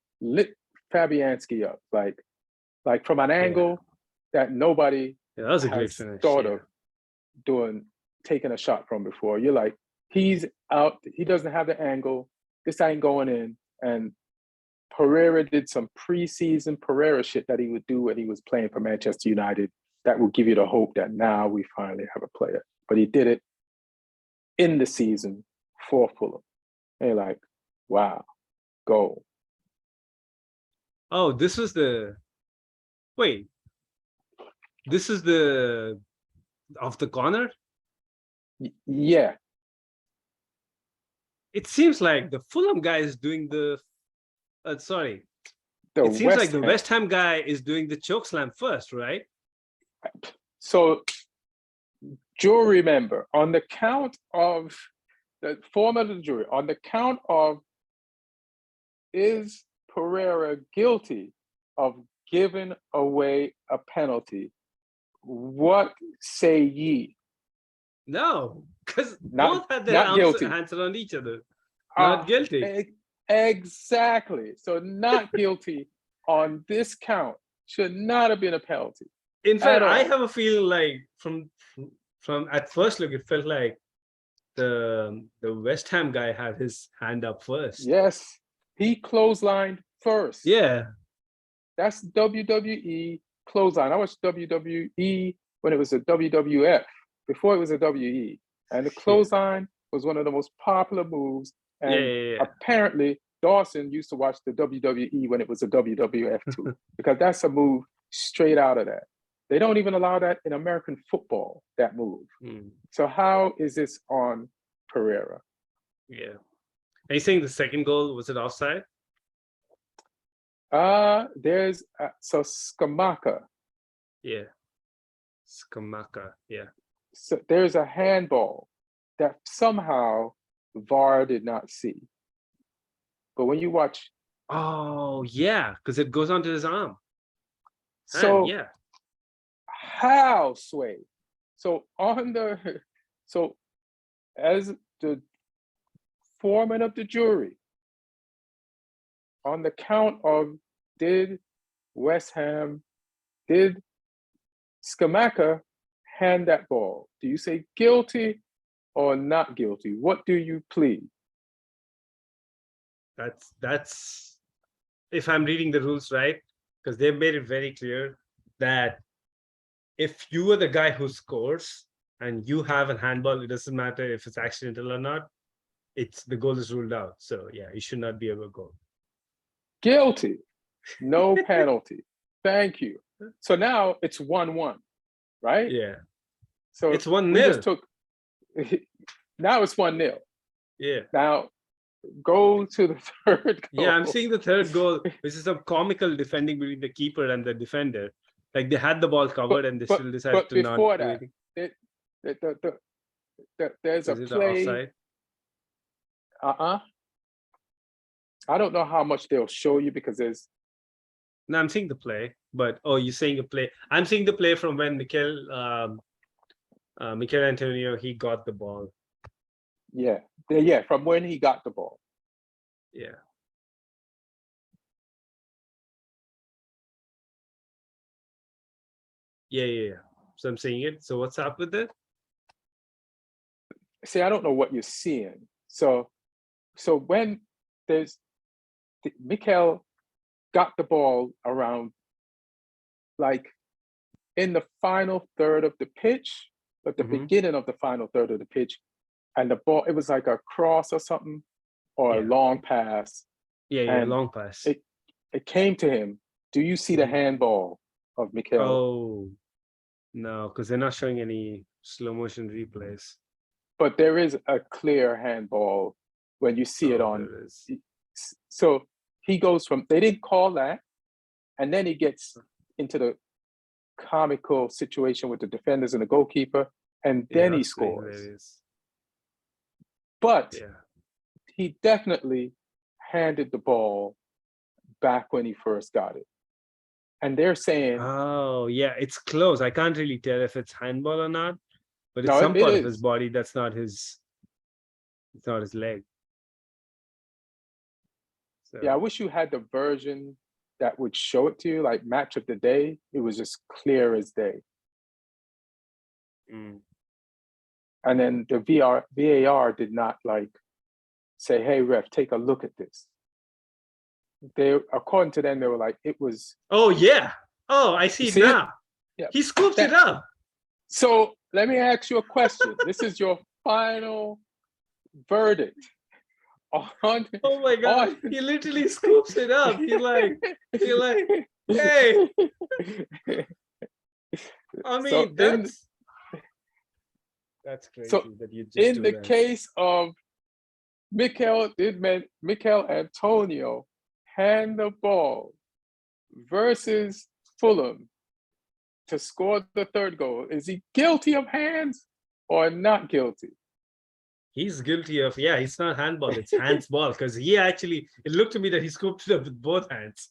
Fabianski up, like from an angle that nobody that was a great has finish. thought of taking a shot from before. You're like, he's out. He doesn't have the angle. This ain't going in. And Pereira did some preseason Pereira shit that he would do when he was playing for Manchester United. That will give you the hope that now we finally have a player. But he did it in the season for Fulham. And you're like, wow, goal. Oh, this is the off the corner? Yeah. It seems like the Fulham guy is doing the it seems like the West Ham guy is doing the choke slam first, right? So jury member, on the count of the format of the jury, on the count of is Pereira guilty of giving away a penalty? What say ye? No, because both had their hands around each other. Not guilty. Exactly. So not guilty on this count. Should not have been a penalty. In fact, I have a feeling like from at first look, it felt like the West Ham guy had his hand up first. Yes, he clotheslined first. Yeah, that's WWE clothesline. I watched WWE when it was a WWF, before it was a WE, and the clothesline was one of the most popular moves. And apparently, Dawson used to watch the WWE when it was a WWF too, because that's a move straight out of that. They don't even allow that in American football, that move. So how is this on Pereira? Yeah. Are you saying the second goal, was it offside? There's so Skamaka. Yeah. Skamaka, yeah. So there's a handball that somehow VAR did not see. But when you watch, oh yeah, because it goes onto his arm. So yeah. How, Sway? So as the foreman of the jury, on the count of did Skamaka hand that ball? Do you say guilty or not guilty? What do you plead? That's if I'm reading the rules right, because they've made it very clear that if you are the guy who scores and you have a handball, it doesn't matter if it's accidental or not. The goal is ruled out. So yeah, it should not be a goal. Guilty. No penalty. Thank you. So now it's 1-1, right? Yeah. So it's 1-0. Now it's 1-0. Yeah. Now go to the third goal. Yeah, I'm seeing the third goal, which is some comical defending between the keeper and the defender. Like they had the ball covered and they still decided to not do anything. There's a play. I don't know how much they'll show you because there's. No, I'm seeing the play, but you're saying a play. I'm seeing the play from when Mikel Mikel Antonio, he got the ball. Yeah, from when he got the ball. Yeah. Yeah. So I'm saying it. So what's up with it? See, I don't know what you're seeing. So when Mikel got the ball around, like, in the final third of the pitch, but the beginning of the final third of the pitch, and the ball, it was like a cross or something, or a long pass. Yeah, long pass. It came to him. Do you see the handball of Mikel? Oh, no, because they're not showing any slow motion replays. But there is a clear handball when you see it on. So he goes from, they didn't call that, and then he gets into the comical situation with the defenders and the goalkeeper, and then he scores. But he definitely handed the ball back when he first got it. And they're saying, oh, yeah, it's close. I can't really tell if it's handball or not, but it's No, some it part is. of his body that's not his, it's not his leg. So, yeah, I wish you had the version that would show it to you, like match of the day. It was just clear as day. And then the VAR did not like say, hey, ref, take a look at this. They, according to them, they were like, it was. Oh, yeah. Oh, I see now. Yeah. He scooped it up. So let me ask you a question. This is your final verdict. Oh my God. He literally scoops it up. He like, hey. I mean, so that's crazy so that you just in the case of Mikel Antonio hand the ball versus Fulham to score the third goal, is he guilty of hands or not guilty? He's guilty of, it's not handball, it's handsball, because it looked to me that he scooped it up with both hands.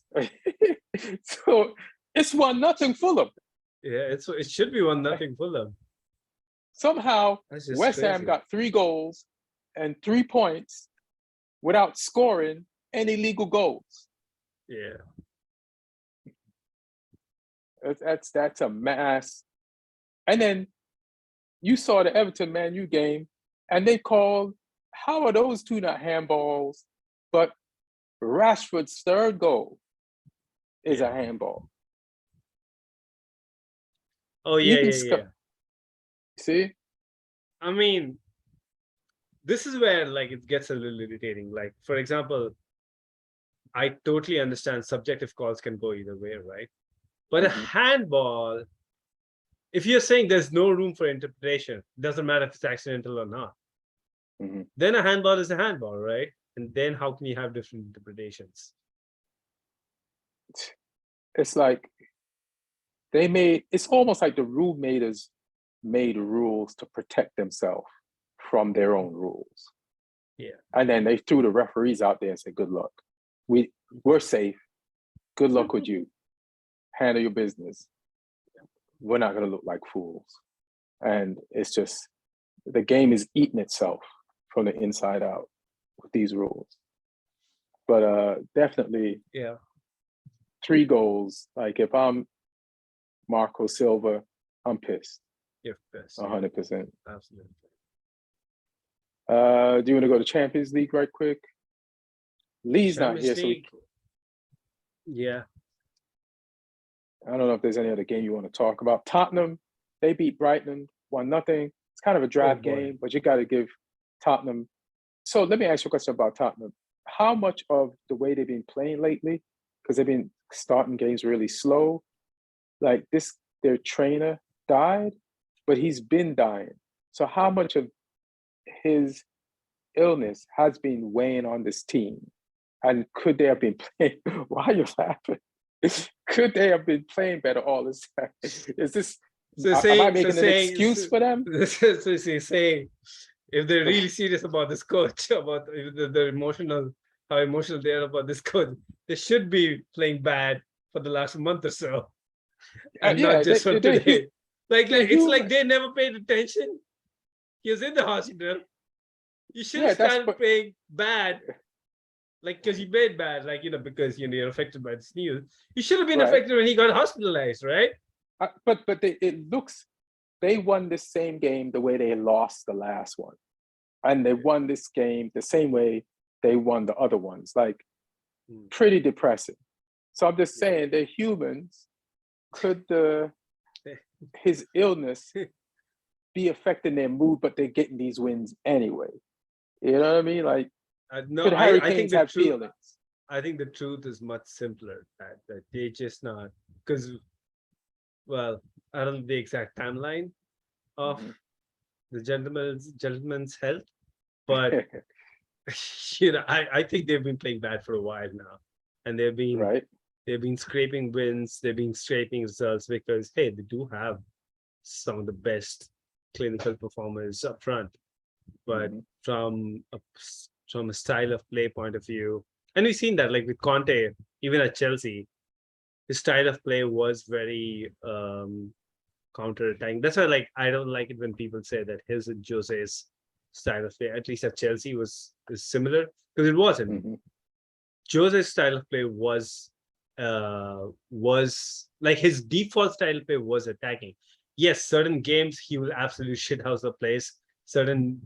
So it's 1-0 Fulham. Yeah, it should be 1-0 Fulham. Somehow West Ham got 3 goals and 3 points without scoring any legal goals. Yeah. That's a mass. And then you saw the Everton Man U game, and they called, how are those two not handballs? But Rashford's third goal is a handball. Oh, yeah. See? I mean, this is where like it gets a little irritating. Like, for example, I totally understand subjective calls can go either way, right? But a handball, if you're saying there's no room for interpretation, doesn't matter if it's accidental or not, then a handball is a handball, right? And then how can you have different interpretations? It's like it's almost like the rule makers made rules to protect themselves from their own rules. Yeah. And then they threw the referees out there and said, good luck. We're safe. Good luck with you. Handle your business. We're not going to look like fools. And it's just, the game is eating itself from the inside out with these rules. But definitely, 3 goals. Like, if I'm Marco Silva, I'm pissed. You're pissed. 100%. Absolutely. Do you want to go to Champions League right quick? Lee's not here, so yeah. I don't know if there's any other game you want to talk about. Tottenham, they beat Brighton 1-0. It's kind of a draft game, but you got to give Tottenham. So let me ask you a question about Tottenham. How much of the way they've been playing lately, because they've been starting games really slow, like their trainer died, but he's been dying. So how much of his illness has been weighing on this team? And could they have been playing? Why are you laughing? Could they have been playing better all this time? Is this? Am I making an excuse for them? So saying, if they're really serious about this coach, about how emotional they are about this coach, they should be playing bad for the last month or so, and not just from today. It's like they never paid attention. He was in the hospital. You should have started playing bad, because he made bad, because you're affected by this news. He should have been affected when he got hospitalized, right? But it looks they won this same game the way they lost the last one, and they won this game the same way they won the other ones. Pretty depressing. So I'm just saying they're humans. Could his illness be affecting their mood, but they're getting these wins anyway? You know what I mean? No, could I think have feelings? I think the truth is much simpler. That they just not because, well, I don't know the exact timeline of the gentleman's health, but I think they've been playing bad for a while now, and they've been scraping wins, they've been scraping results because hey, they do have some of the best clinical performers up front, but from a style of play point of view, and we've seen that with Conte, even at Chelsea, his style of play was very counter-attacking. That's why I don't like it when people say that his and Jose's style of play, at least at Chelsea, is similar, because it wasn't. Jose's style of play was his default style of play was attacking. Yes, certain games he will absolutely shithouse the place. Certain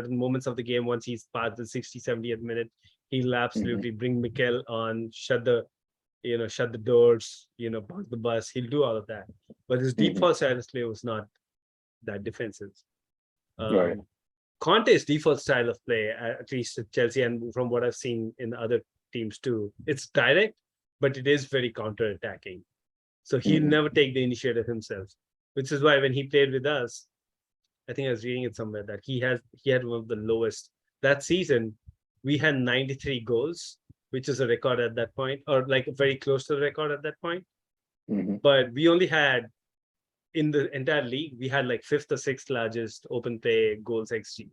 moments of the game, once he's past the 60, 70th minute, he'll absolutely bring Mikel on, shut the doors, park the bus. He'll do all of that. But his default style of play was not that defensive. Conte's default style of play, at least at Chelsea, and from what I've seen in other teams too, it's direct, but it is very counter-attacking. So he'll never take the initiative himself, which is why when he played with us, I think I was reading it somewhere that he had one of the lowest. That season, we had 93 goals, which is a record at that point, or very close to the record at that point. But we only had, in the entire league, we had fifth or sixth largest open play goals XG.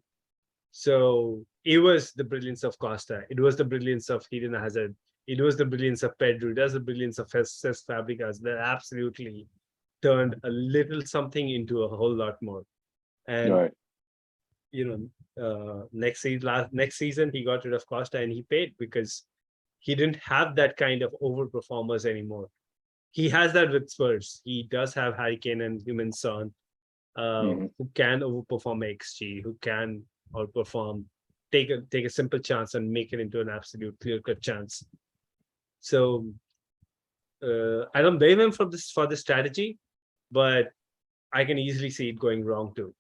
So it was the brilliance of Costa. It was the brilliance of Eden Hazard. It was the brilliance of Pedro. It was the brilliance of Cesc Fabregas that absolutely turned a little something into a whole lot more. And next season he got rid of Costa and he paid because he didn't have that kind of overperformers anymore. He has that with Spurs. He does have Harry Kane and Heung-min Son, who can overperform XG, who can outperform, take a simple chance and make it into an absolute clear-cut chance. So I don't blame him for this strategy, but I can easily see it going wrong too.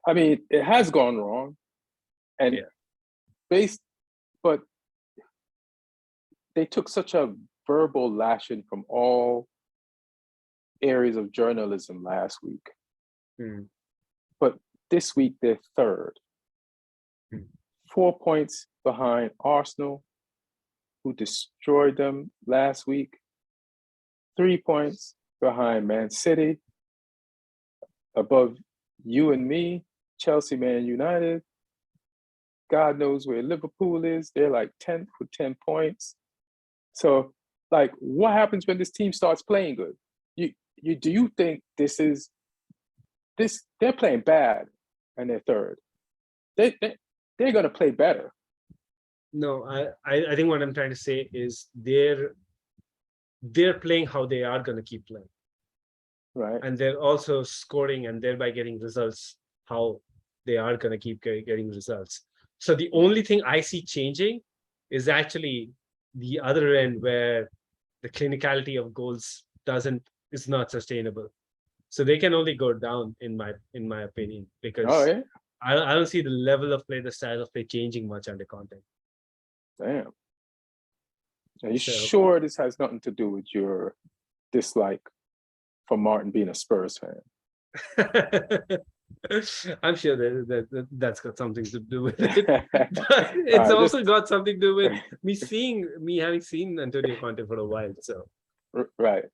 I mean, it has gone wrong, and but they took such a verbal lashing from all areas of journalism last week. But this week they're third, 4 points behind Arsenal, who destroyed them last week, 3 points behind Man City, above you and me, Chelsea, Man United. God knows where Liverpool is. They're 10th with 10 points. So, what happens when this team starts playing good? Do you think they're playing bad and they're third? They're going to play better. No, I think what I'm trying to say is they're playing how they are going to keep playing. Right. And they're also scoring and thereby getting results how they are going to keep getting results. So the only thing I see changing is actually the other end, where the clinicality of goals is not sustainable. So they can only go down in my opinion, because I don't see the level of play, the style of play changing much under Conte. Damn. Are you sure this has nothing to do with your dislike for Martin being a Spurs fan? I'm sure that's got something to do with it. But it's also got something to do with me having seen Antonio Conte for a while. So right.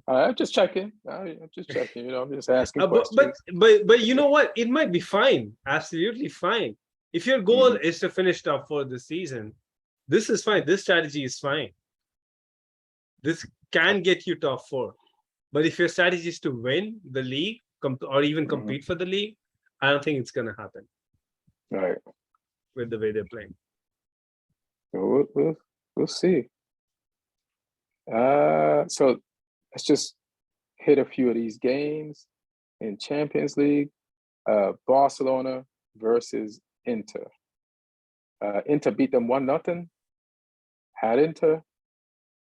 I'm just checking. I'm just checking. I'm just asking questions. But you know what? It might be fine. Absolutely fine. If your goal is to finish top 4 this season, this is fine. This strategy is fine. This can get you top 4. But if your strategy is to win the league or even compete for the league, I don't think it's going to happen Right. with the way they're playing. We'll see. So let's just hit a few of these games in Champions League. Barcelona versus Inter. Inter beat them 1-0. Had Inter.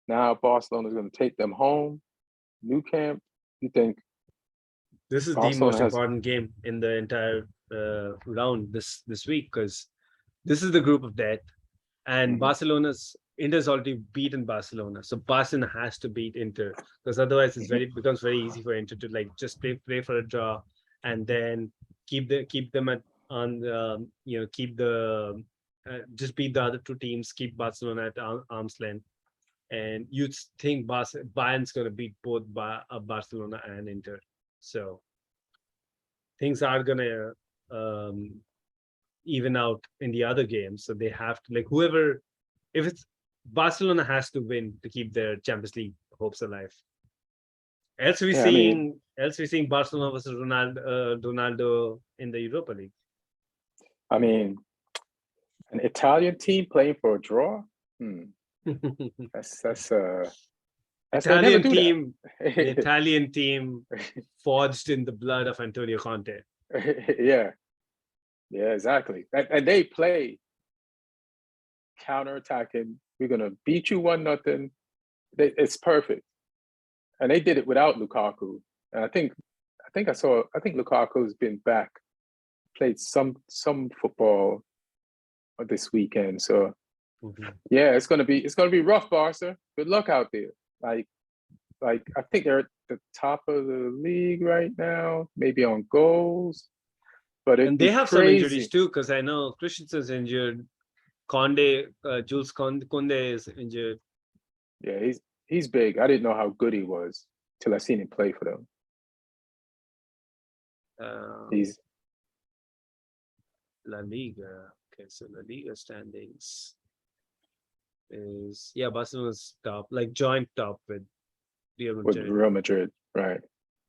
Now Barcelona is going to take them home. New camp. You think this is Barcelona the most important game in the entire round this week, because this is the group of death, and Inter's already beaten Barcelona, so Barcelona has to beat Inter, because otherwise it becomes very easy for Inter to like just play for a draw, and then keep them at just beat the other two teams, keep Barcelona at arm's length, and you'd think Bayern's going to beat both Barcelona and Inter, so things are going to even out in the other games. So they have to, like, if it's Barcelona has to win to keep their Champions League hopes alive. Else we're seeing Barcelona versus Ronaldo in the Europa League. I mean, an Italian team playing for a draw. That's Italian team. The Italian team forged in the blood of Antonio Conte. Yeah, exactly. And they play counter-attacking. We're gonna beat you 1-0. It's perfect, and they did it without Lukaku. And I think Lukaku's been back, played some football this weekend. So yeah, it's gonna be rough, Barca. Good luck out there. Like I think they're at the top of the league right now, maybe on goals. But they have some injuries too, because I know Christensen's injured. Jules Koundé is injured. Yeah, he's big. I didn't know how good he was till I seen him play for them. He's La Liga. Okay, so La Liga standings is Barcelona's top, like joint top with Real Madrid. Right?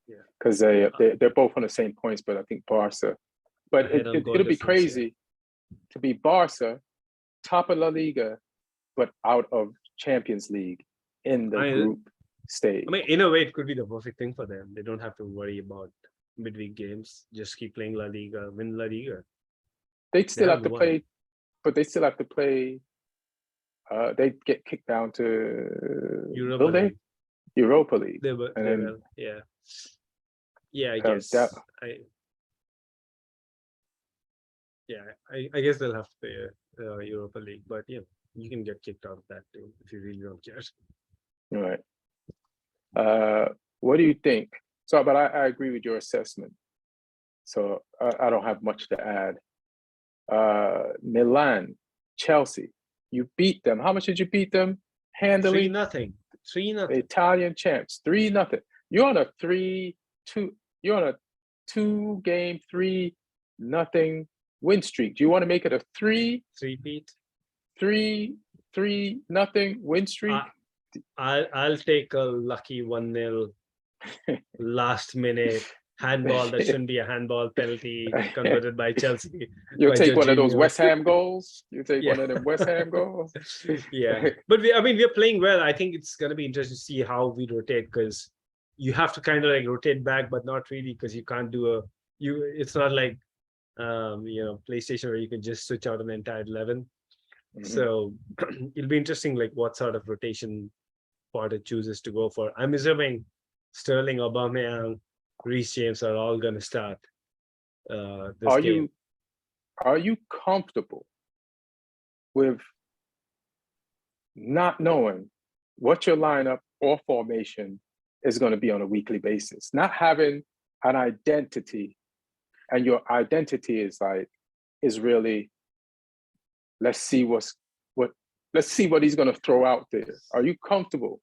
Yeah, because they're both on the same points, but I think Barca. But it'll be crazy to be Barca, top of La Liga, but out of Champions League in the group stage. I mean, in a way, it could be the perfect thing for them. They don't have to worry about midweek games. Just keep playing La Liga, win La Liga. They still have to play, but they still have to play. They get kicked down to Europa League. They will. Yeah, I guess. I guess they'll have to play Europa League, but yeah, you can get kicked out of that too if you really don't care. All right. What do you think? So, but I agree with your assessment. So I don't have much to add. Milan, Chelsea, you beat them. How much did you beat them? Handily? 3-0. 3-0. Italian champs, 3-0. You're on a 3-2. You're on a 2-game 3-0 win streak. Do you want to make it a 3-3-0 win streak? I'll take a lucky 1-0 last minute handball that shouldn't be a handball penalty converted by Chelsea. You'll take one of those West Ham goals. You take one of them West Ham goals. Yeah, but we're playing well. I think it's going to be interesting to see how we rotate, because you have to kind of like rotate back, but not really, because you can't do it's not like PlayStation where you can just switch out an entire 11. So it'll be interesting, like what sort of rotation Potter chooses to go for. I'm assuming Sterling, Aubameyang, Reece James are all going to start this game. Are you comfortable with not knowing what your lineup or formation is going to be on a weekly basis? Not having an identity, and your identity is really, let's see what he's going to throw out there. Are you comfortable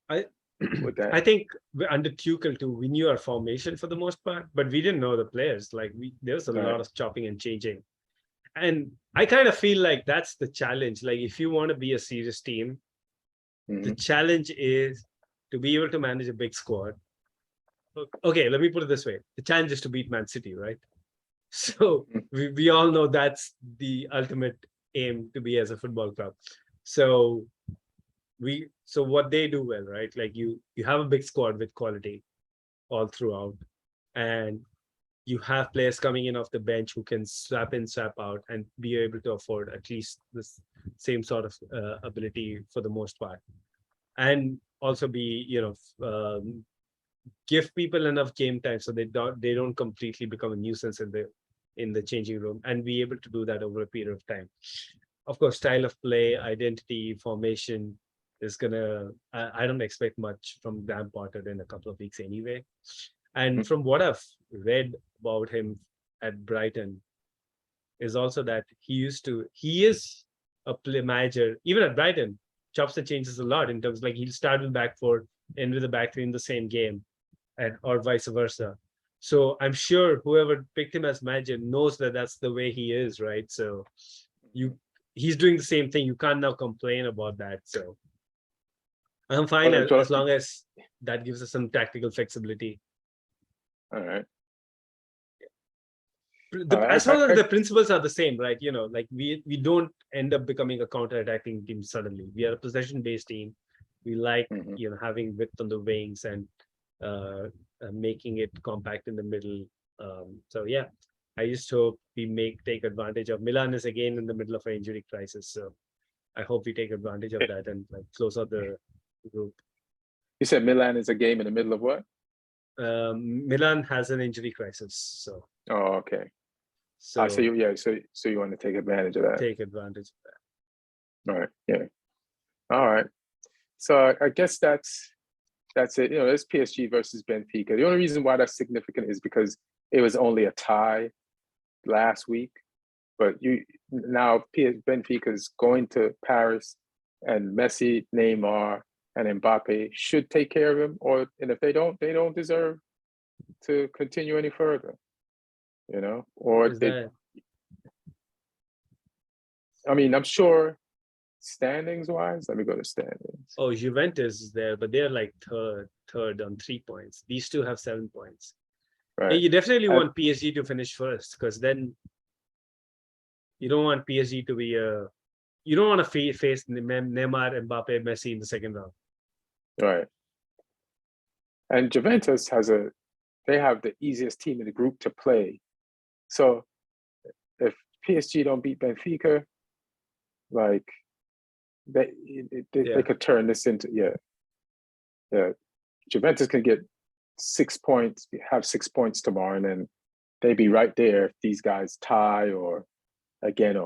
with that? I think under Tuchel too, we knew our formation for the most part, but we didn't know the players. Like there was a lot of chopping and changing, and I kind of feel like that's the challenge. Like if you want to be a serious team, the challenge is to be able to manage a big squad Okay, let me put it this way: the challenge is to beat Man City, right? So we all know that's the ultimate aim to be as a football club. So what they do well, right? Like you have a big squad with quality all throughout, and you have players coming in off the bench who can swap in, swap out, and be able to afford at least this same sort of ability for the most part, and also be give people enough game time so they don't completely become a nuisance in the changing room, and be able to do that over a period of time. Of course, style of play, identity, formation is gonna. I don't expect much from Graham Potter in a couple of weeks anyway. And from what I've read about him at Brighton, is also that he is a play manager, even at Brighton, chops and changes a lot in terms like he'll start with back four, end with the back three in the same game, and or vice versa. So I'm sure whoever picked him as manager knows that that's the way he is, right? So he's doing the same thing. You can't now complain about that. So I'm fine as long as that gives us some tactical flexibility. All right. As long as the principles are the same, right? Like we don't end up becoming a counter-attacking team suddenly. We are a possession-based team. We like having width on the wings and making it compact in the middle. So yeah, I just hope we take advantage of. Milan is again in the middle of an injury crisis, so I hope we take advantage of that and like close out the group. You said Milan is a game in the middle of what? Milan has an injury crisis, so. Oh, okay. So you want to take advantage of that. Take advantage of that. All right. Yeah. All right. So I guess that's it. It's PSG versus Benfica. The only reason why that's significant is because it was only a tie last week, but now Benfica is going to Paris, and Messi, Neymar, and Mbappe should take care of him. And if they don't deserve to continue any further. I'm sure standings wise, let me go to standings. Oh, Juventus is there, but they're like third on 3 points. These two have 7 points. Right. You definitely want PSG to finish first, because then you don't want PSG to be you don't want to face Neymar, Mbappe, Messi in the second round. Right. And Juventus they have the easiest team in the group to play. So if PSG don't beat Benfica, like they could turn this into Juventus can get 6 points, have 6 points tomorrow, and then they'd be right there if these guys tie or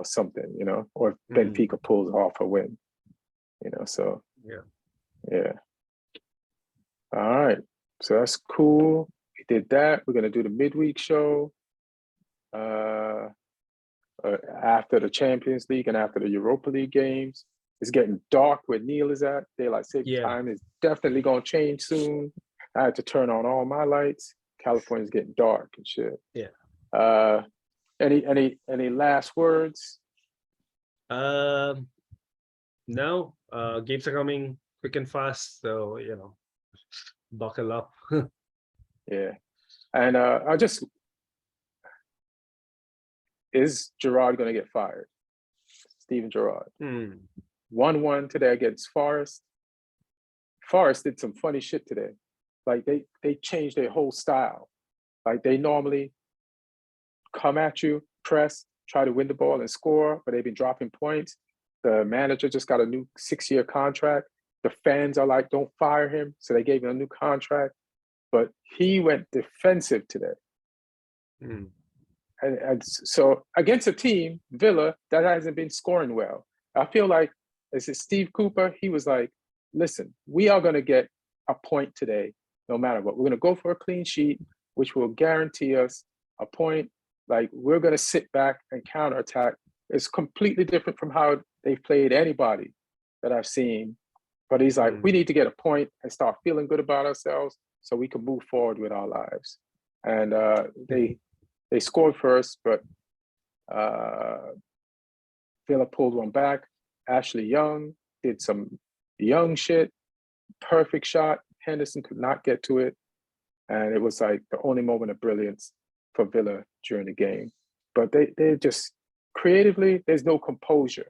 something, or if Benfica pulls off a win, so yeah. All right, so that's cool. We did that. We're gonna do the midweek show after the Champions League and after the Europa League games. It's getting dark where Neil is at. Daylight saving time is definitely gonna change soon. I had to turn on all my lights. California's getting dark and shit. Yeah. Any last words? No. Games are coming quick and fast, so buckle up. Yeah. And is Gerrard going to get fired? Steven Gerrard. 1-1 today against Forest. Forest did some funny shit today. Like they changed their whole style. Like they normally come at you, press, try to win the ball and score, but they've been dropping points. The manager just got a new 6-year contract. The fans are like, don't fire him. So they gave him a new contract. But he went defensive today. And so against a team, Villa, that hasn't been scoring well. I feel like, is it Steve Cooper? He was like, listen, we are going to get a point today, no matter what. We're going to go for a clean sheet, which will guarantee us a point. Like, we're going to sit back and counterattack. It's completely different from how they've played anybody that I've seen. But he's like, we need to get a point and start feeling good about ourselves so we can move forward with our lives. And they scored first, but Villa pulled one back. Ashley Young did some young shit. Perfect shot. Henderson could not get to it. and it was like the only moment of brilliance for Villa during the game. But they just creatively, there's no composure,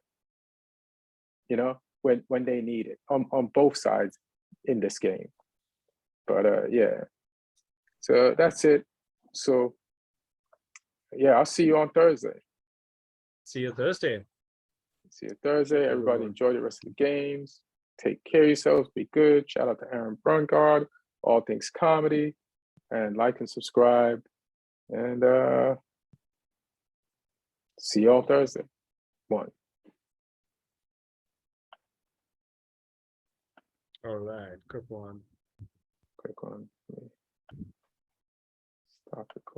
you know, when they need it on both sides in this game. But yeah, so that's it. So yeah, I'll see you on Thursday. See you Thursday. See you Thursday. Everybody everyone. enjoy the rest of the games. Take care of yourselves. Be good. Shout out to Aaron Brungardt, All Things Comedy, and like and subscribe. And see you all Thursday. One. All right, good one. Click on. Stop recording.